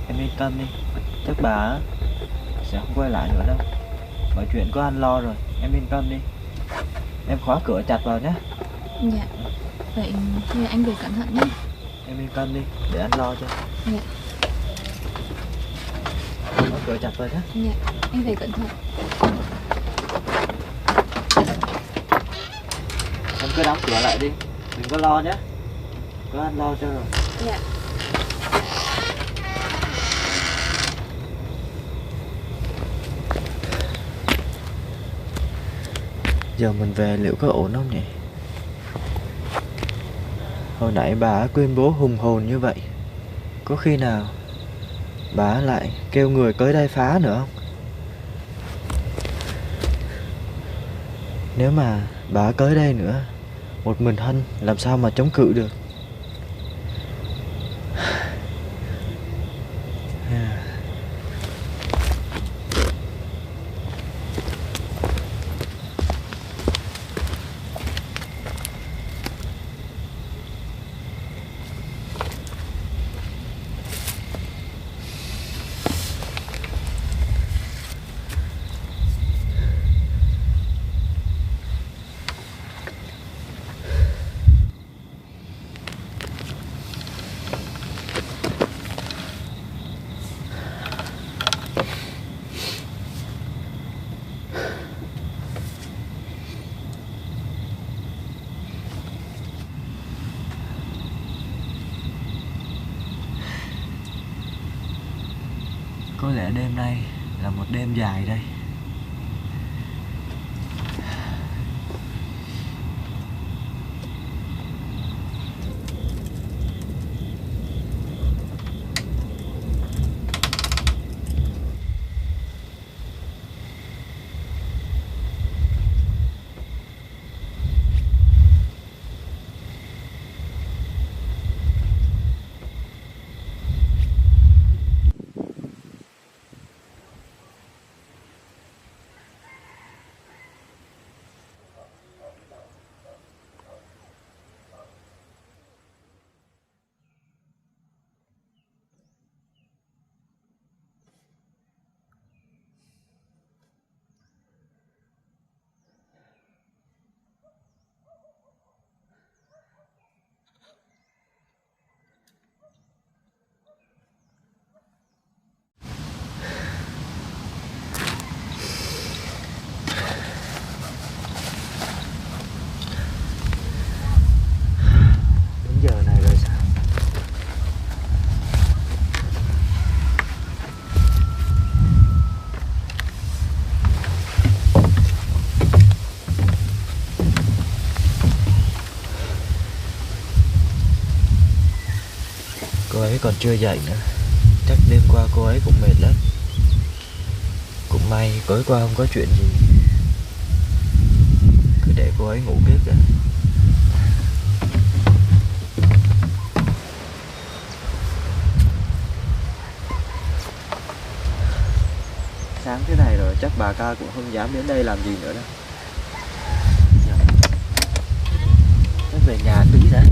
Em yên tâm đi, chắc bà á sẽ không quay lại nữa đâu. Mọi chuyện có anh lo rồi, em yên tâm đi. Em khóa cửa chặt vào nhé. Dạ. Vậy thì anh về cẩn thận nhé. Em yên tâm đi, để anh lo cho. Dạ. Khóa cửa chặt vào nhé. Dạ. Anh về cẩn thận. Em cứ đóng cửa lại đi, đừng có lo nhé. Có anh lo cho rồi. Dạ. Giờ mình về liệu có ổn không nhỉ? Hồi nãy bà tuyên bố hùng hồn như vậy, có khi nào bà lại kêu người tới đây phá nữa không? Nếu mà bà tới đây nữa, một mình Hân làm sao mà chống cự được? Có lẽ đêm nay là một đêm dài đây. Cô ấy còn chưa dậy nữa. Chắc đêm qua cô ấy cũng mệt lắm. Cũng may tối qua không có chuyện gì. Cứ để cô ấy ngủ tiếp kìa. Sáng thế này rồi chắc bà ca cũng không dám đến đây làm gì nữa đâu. Chắc về nhà ăn tí đã.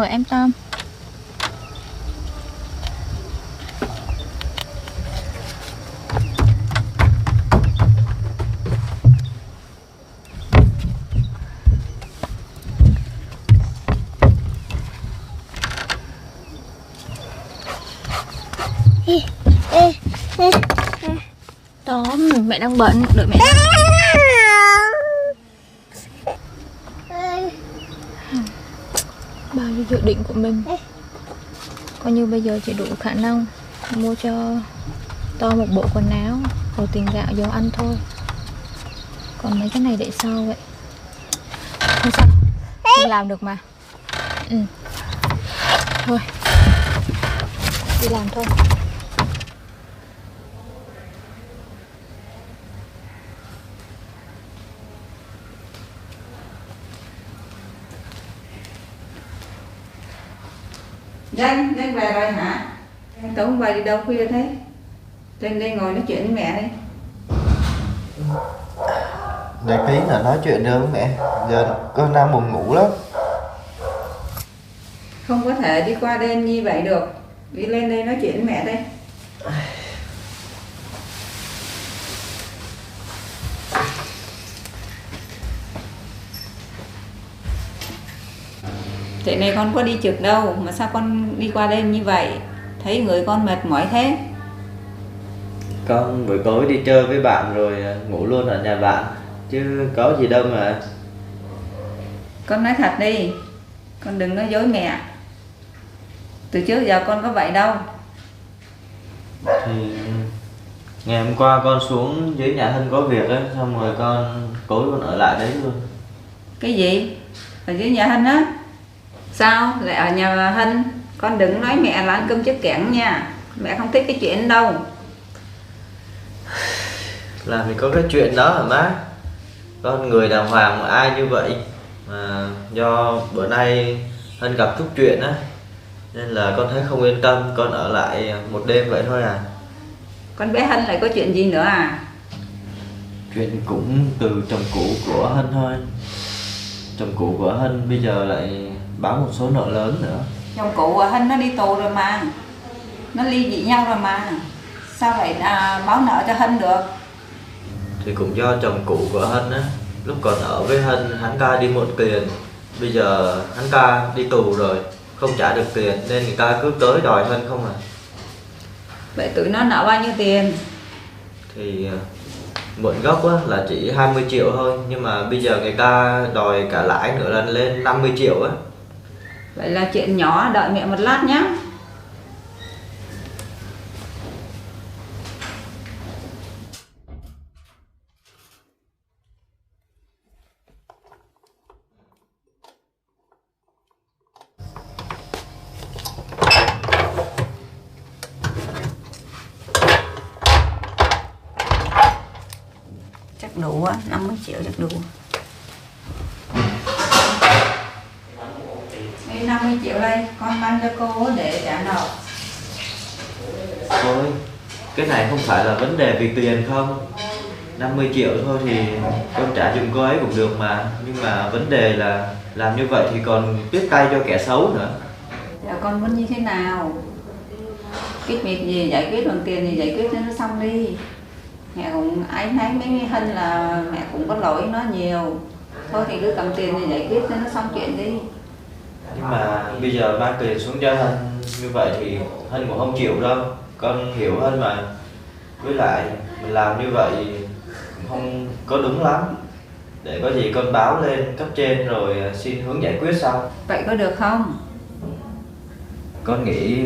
Em Tâm. Tóm, mẹ đang bận, đợi mẹ. Bao nhiêu dự định của mình coi như bây giờ chỉ đủ khả năng mua cho to một bộ quần áo, rồi tiền gạo vô ăn thôi. Còn mấy cái này để sau vậy. Không sao, mình làm được mà. Thôi, đi làm thôi. Danh về rồi hả? Tối hôm qua đi đâu khuya thế? Trên đây ngồi nói chuyện với mẹ đi. Để tí là nói chuyện được với mẹ. Giờ con đang buồn ngủ lắm. Không có thể đi qua đêm như vậy được. Đi lên đây nói chuyện với mẹ đây. Thế này con có đi trực đâu mà sao con đi qua đêm như vậy? Thấy người con mệt mỏi thế. Con buổi tối đi chơi với bạn rồi ngủ luôn ở nhà bạn. Chứ có gì đâu mà. Con nói thật đi. Con đừng nói dối mẹ. Từ trước giờ con có vậy đâu. Thì ngày hôm qua con xuống dưới nhà Hân có việc á, xong rồi tối con ở lại đấy luôn. Cái gì? Ở dưới nhà Hân á? Sao lại ở nhà Hân? Con đừng nói mẹ là ăn cơm chất kẻng nha. Mẹ không thích cái chuyện đâu. Làm thì có cái chuyện đó hả má? Con người đàng hoàng mà ai như vậy. Mà do bữa nay Hân gặp chút chuyện á, nên là con thấy không yên tâm, con ở lại một đêm vậy thôi à. Con bé Hân lại có chuyện gì nữa à? Chuyện cũng từ chồng cũ của Hân thôi. Chồng cũ của Hân bây giờ lại báo một số nợ lớn nữa. Chồng cũ của Hân nó đi tù rồi mà. Nó ly dị nhau rồi mà. Sao lại báo nợ cho Hân được? Thì cũng do chồng cũ của Hân á, lúc còn ở với Hân hắn ta đi mượn tiền. Bây giờ hắn ta đi tù rồi, không trả được tiền nên người ta cứ tới đòi Hân không à. Vậy tụi nó nợ bao nhiêu tiền? Thì mượn gốc á, là chỉ 20 triệu thôi. Nhưng mà bây giờ người ta đòi cả lãi nữa là lên 50 triệu á. Vậy là chuyện nhỏ, đợi mẹ một lát nhé. chắc đủ á, 50 triệu chắc đủ. 50 triệu đây, con mang cho cô để trả nợ. Cô ơi, cái này không phải là vấn đề vì tiền không? 50 triệu thôi thì con trả giùm cô ấy cũng được mà. Nhưng mà vấn đề là làm như vậy thì còn tiếp tay cho kẻ xấu nữa. Dạ con muốn như thế nào? Kích mệt gì giải quyết bằng tiền thì giải quyết cho nó xong đi. Mẹ cũng áy náy mấy Hân là mẹ cũng có lỗi nó nhiều. Thôi thì cứ cầm tiền thì giải quyết cho nó xong chuyện đi. Nhưng mà bây giờ mang tiền xuống cho Hân như vậy thì Hân cũng không chịu đâu. Con hiểu Hân mà. Với lại mình làm như vậy cũng không có đúng lắm. Để có gì con báo lên cấp trên rồi xin hướng giải quyết sau. Vậy có được không? Con nghĩ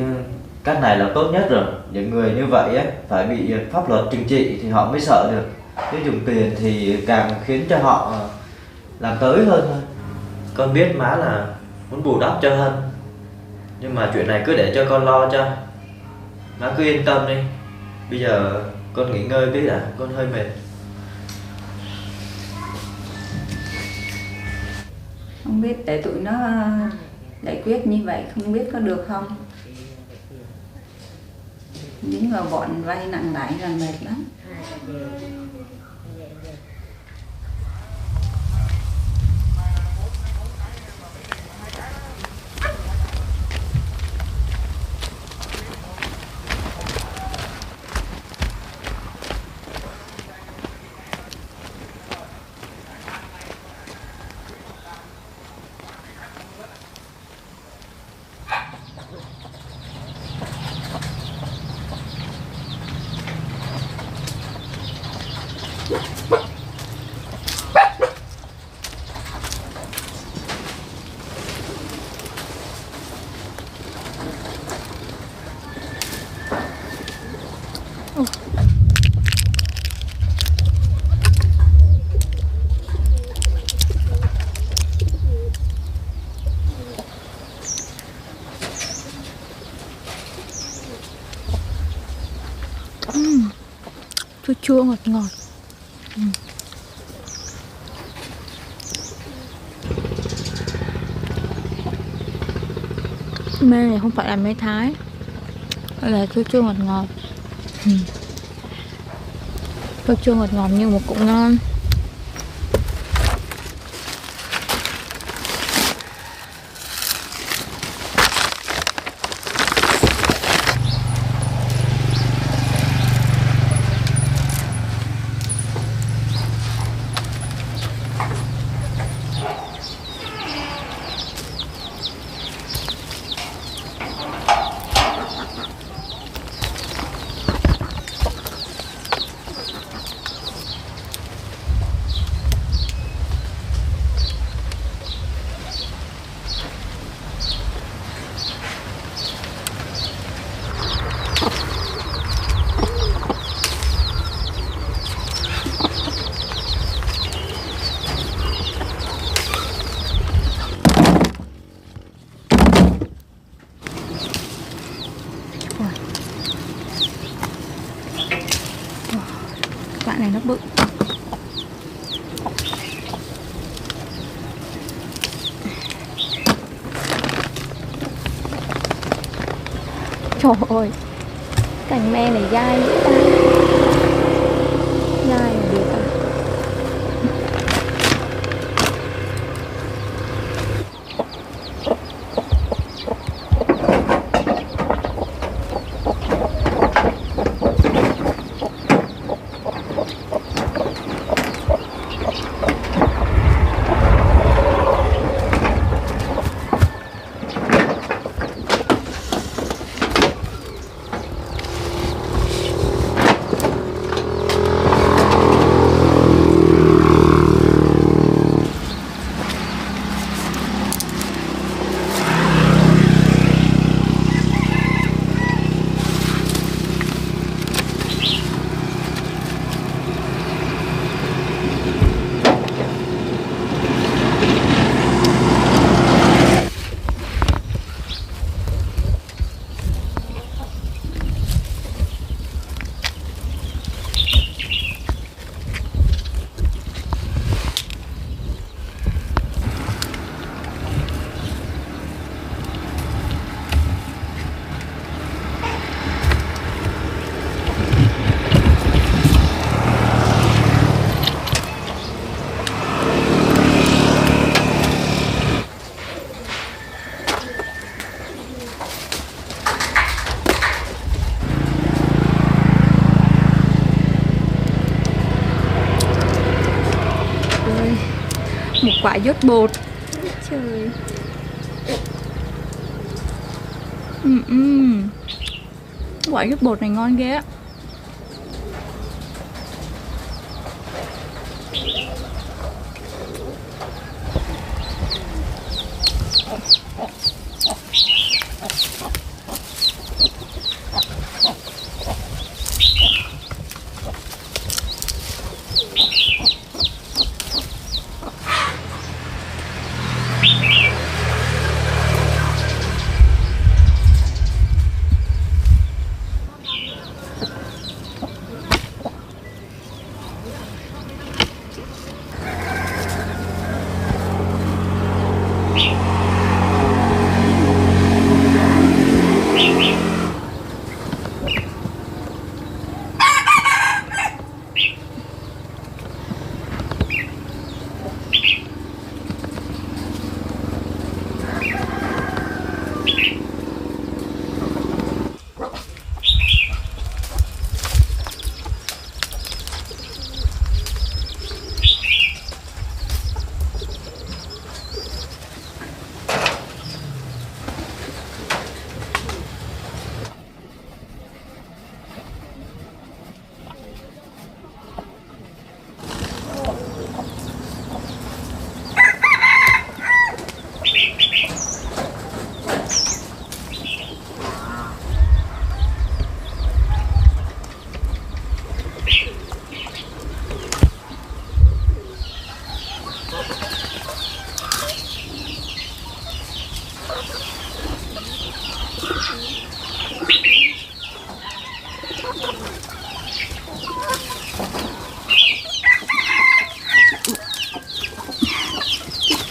cách này là tốt nhất rồi. Những người như vậy á phải bị pháp luật trừng trị thì họ mới sợ được. Chứ dùng tiền thì càng khiến cho họ làm tới hơn thôi. Con biết má là muốn bù đắp cho Hân, nhưng mà chuyện này cứ để cho con lo cho. Má cứ yên tâm đi. Bây giờ con nghỉ ngơi tí đã, con hơi mệt. Không biết để tụi nó giải quyết như vậy không biết có được không? Dính vào bọn vay nặng lãi là mệt lắm. Chua chua ngọt ngọt. Mê này không phải là mê Thái, là chua chua ngọt ngọt. Chua chua ngọt ngọt nhưng mà cũng ngon. Bạn này nó bự. Trời ơi, cành me này dai dữ ta. Dai là được à. quả dốt bột. Trời. Quả dốt bột này ngon ghê á.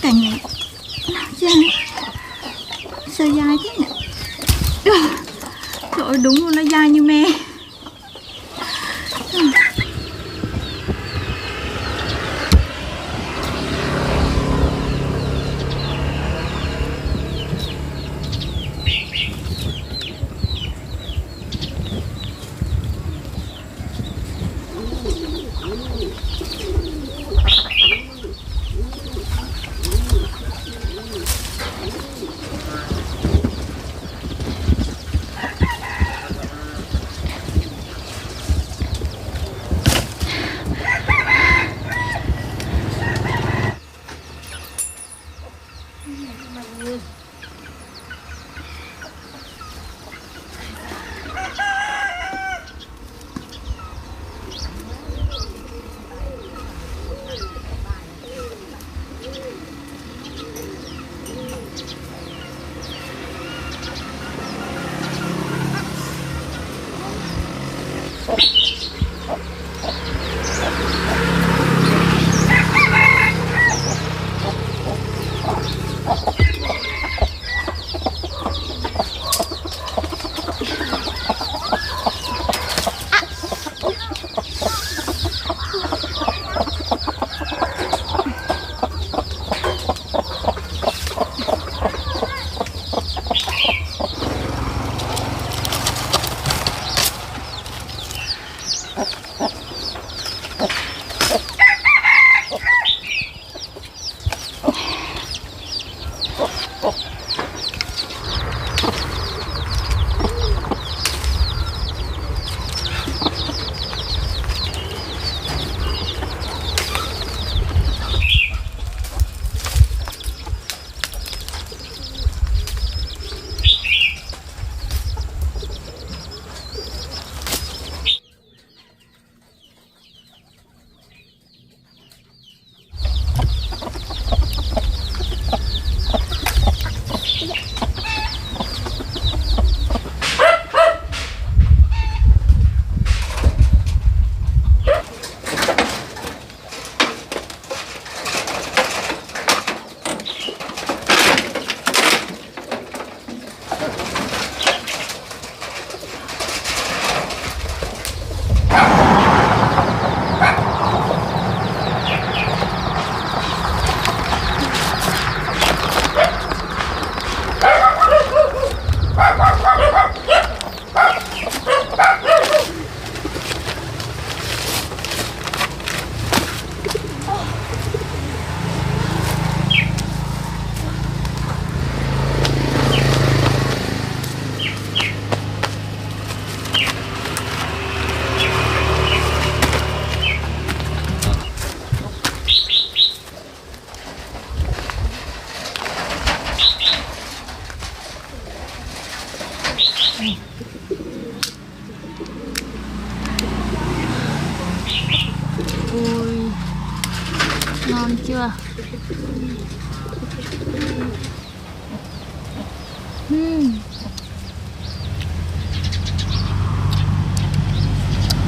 Cành này sao dai thế nhỉ? Trời ơi, đúng luôn, nó dai như me.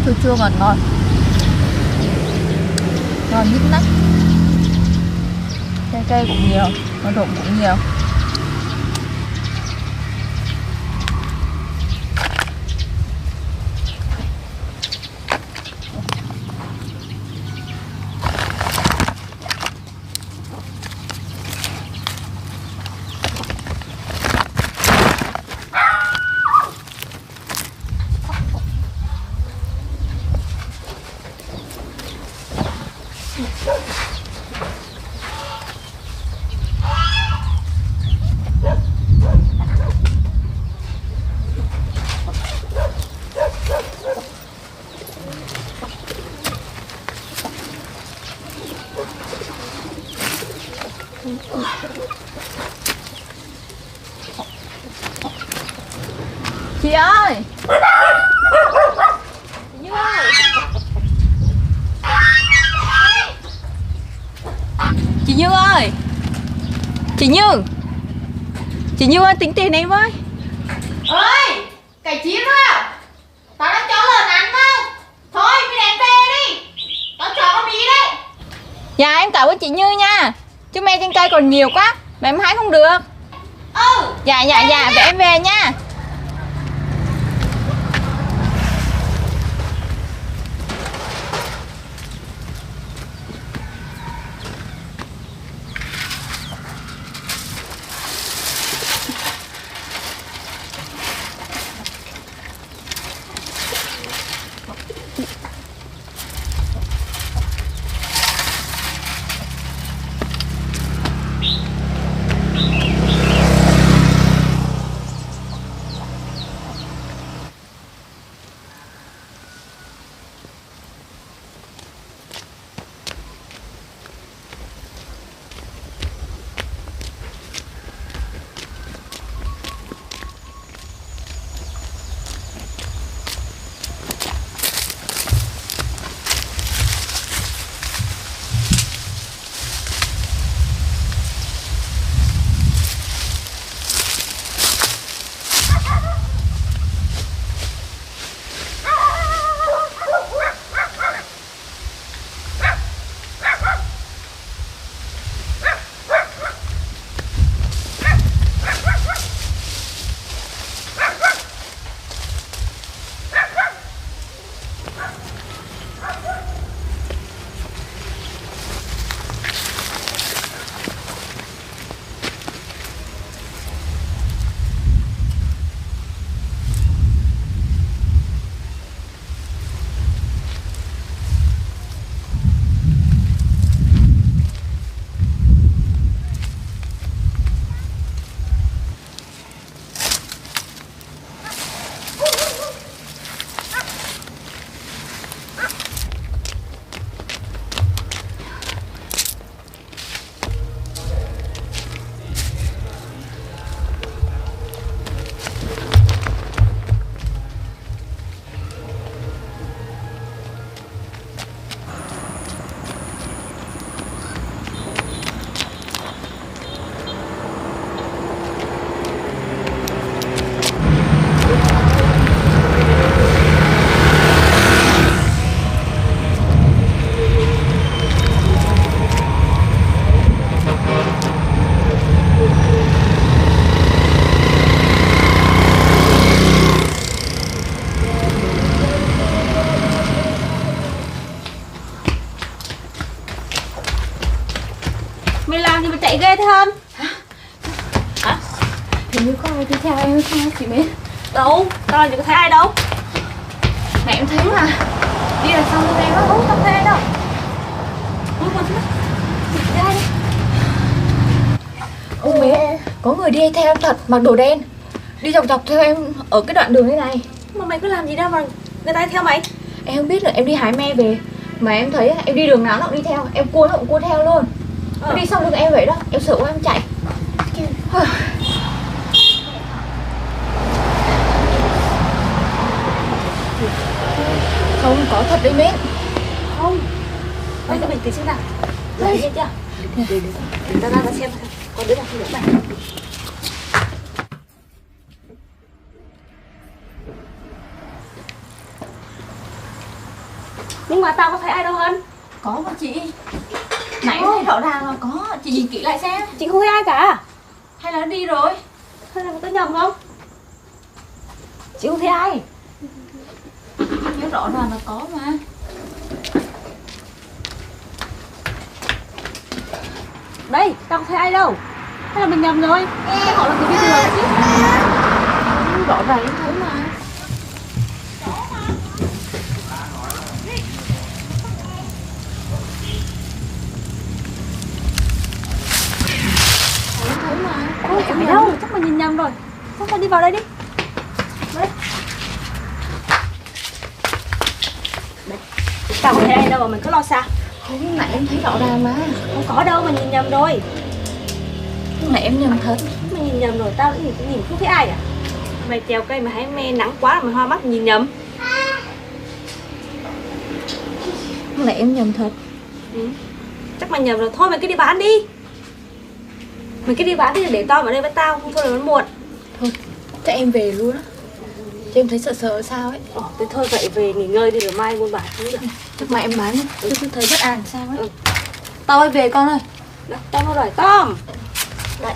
Chua chua ngọt ngọt, ngon nhức nách. Cay cay cũng nhiều, ngon đụng cũng nhiều. Chị ơi, chị Như ơi, chị Như ơi, chị Như, chị Như ơi, tính tiền em ơi. Ơi, cải chiến không? Tao đã cho lần ăn không? Thôi mày đem về đi, tao cho con đi đấy. Dạ em cảm ơn chị Như nha, chứ me trên cây còn nhiều quá mà em hái không được. Dạ vậy em về nha. Mày làm gì mà chạy ghê thế Hân? Hả? Hình như có ai đi theo em sao chị Mến? Đâu, tao làm gì có thấy ai đâu. Mẹ em thấy mà. Đi là xong rồi em nó không thấy ai đâu. Ôi, con Ra đi. Ô Mến, có người đi theo em thật, mặc đồ đen. Đi dọc dọc theo em ở cái đoạn đường như này. mà mày cứ làm gì đâu mà người ta theo mày? Em không biết là em đi hái me về, mà em thấy em đi đường nào nó cũng đi theo. Em cua nó cũng cua theo luôn. Nó đi xong đường em vậy đó, em sợ quá em chạy. Không có thật đấy Mến. Không. Mày cứ bình tĩnh xem nào. Bình tĩnh chưa? Để ta ra xem con đứa nào không đỡ mày. Nhưng mà tao có thấy ai đâu Hân. Có mà chị. Nãy em thấy rõ ràng là có. Chị nhìn kỹ lại xem. Chị không thấy ai cả. Hay là nó đi rồi? Hay là tao nhầm không? Chị không thấy ai. Nhớ rõ ràng là có mà. Đây, tao không thấy ai đâu. Hay là mình nhầm rồi. Chắc họ là người đi đường chứ. Rõ ràng em thấy mà. Em thấy mà. Không phải đâu, chắc mà nhìn nhầm rồi. Chắc mà đi vào đây đi. Đây. Đây. Tao không thấy ai đâu mà mình cứ lo xa. Không, nãy em thấy rõ ràng mà. Không có đâu mà nhìn nhầm rồi. Nãy em nhầm thật. Mày nhìn nhầm rồi, tao nhìn không thấy ai à? Mày trèo cây mà thấy mê nắng quá mày hoa mắt nhìn nhầm. Nãy em nhầm thật. Ừ. Chắc mày nhầm rồi, thôi mày cứ đi bán đi. Mày cứ đi bán đi để tao ở đây với tao, không thôi là nó muộn. Thôi, chắc em về luôn á. Chứ em thấy sợ sợ sao ấy. Thế thôi vậy về nghỉ ngơi đi rồi mai buôn bán cũng được. Chắc mai em bán đi. Tôi thấy bất an sao ấy. Tao ơi về con ơi. Đây, Tom đâu rồi? Tom. Đây.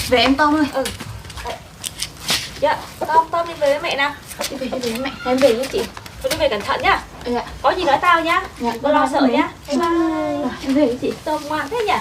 Về em Tom ơi. Dạ, Tom đi về với mẹ nào. Đi về với mẹ. Em về với chị. Thôi đi về cẩn thận nhá. Dạ. Có gì nói tao nhá. Dạ, Đừng có lo sợ nhá. Bye bye. Em về với chị. Tom ngoan thế nhỉ.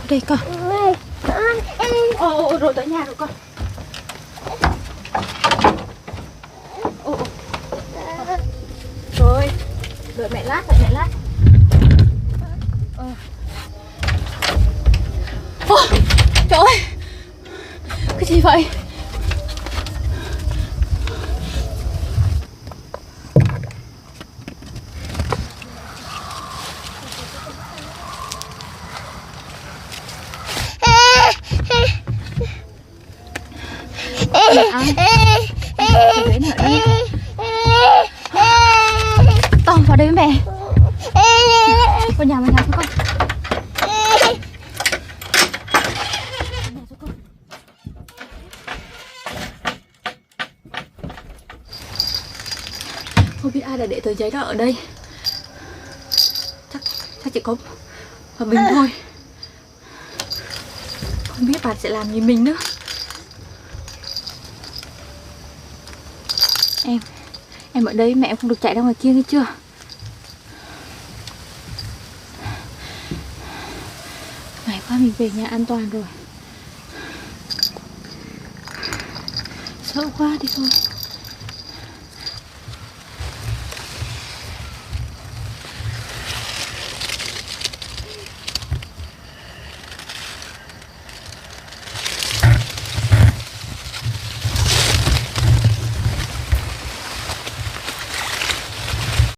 Đây con. Ồ, rồi tới nhà rồi con. Rồi, đợi mẹ lát, đợi mẹ lát. Trời ơi, cái gì vậy? Con vào đây với mẹ. Vào nhà với con. Không biết ai đã để tờ giấy đó ở đây. Chắc chỉ có mình thôi. Không biết bà sẽ làm gì mình nữa. Em ở đây mẹ em không được chạy ra ngoài kia nghe chưa? May quá mình về nhà an toàn rồi. Sợ quá đi thôi.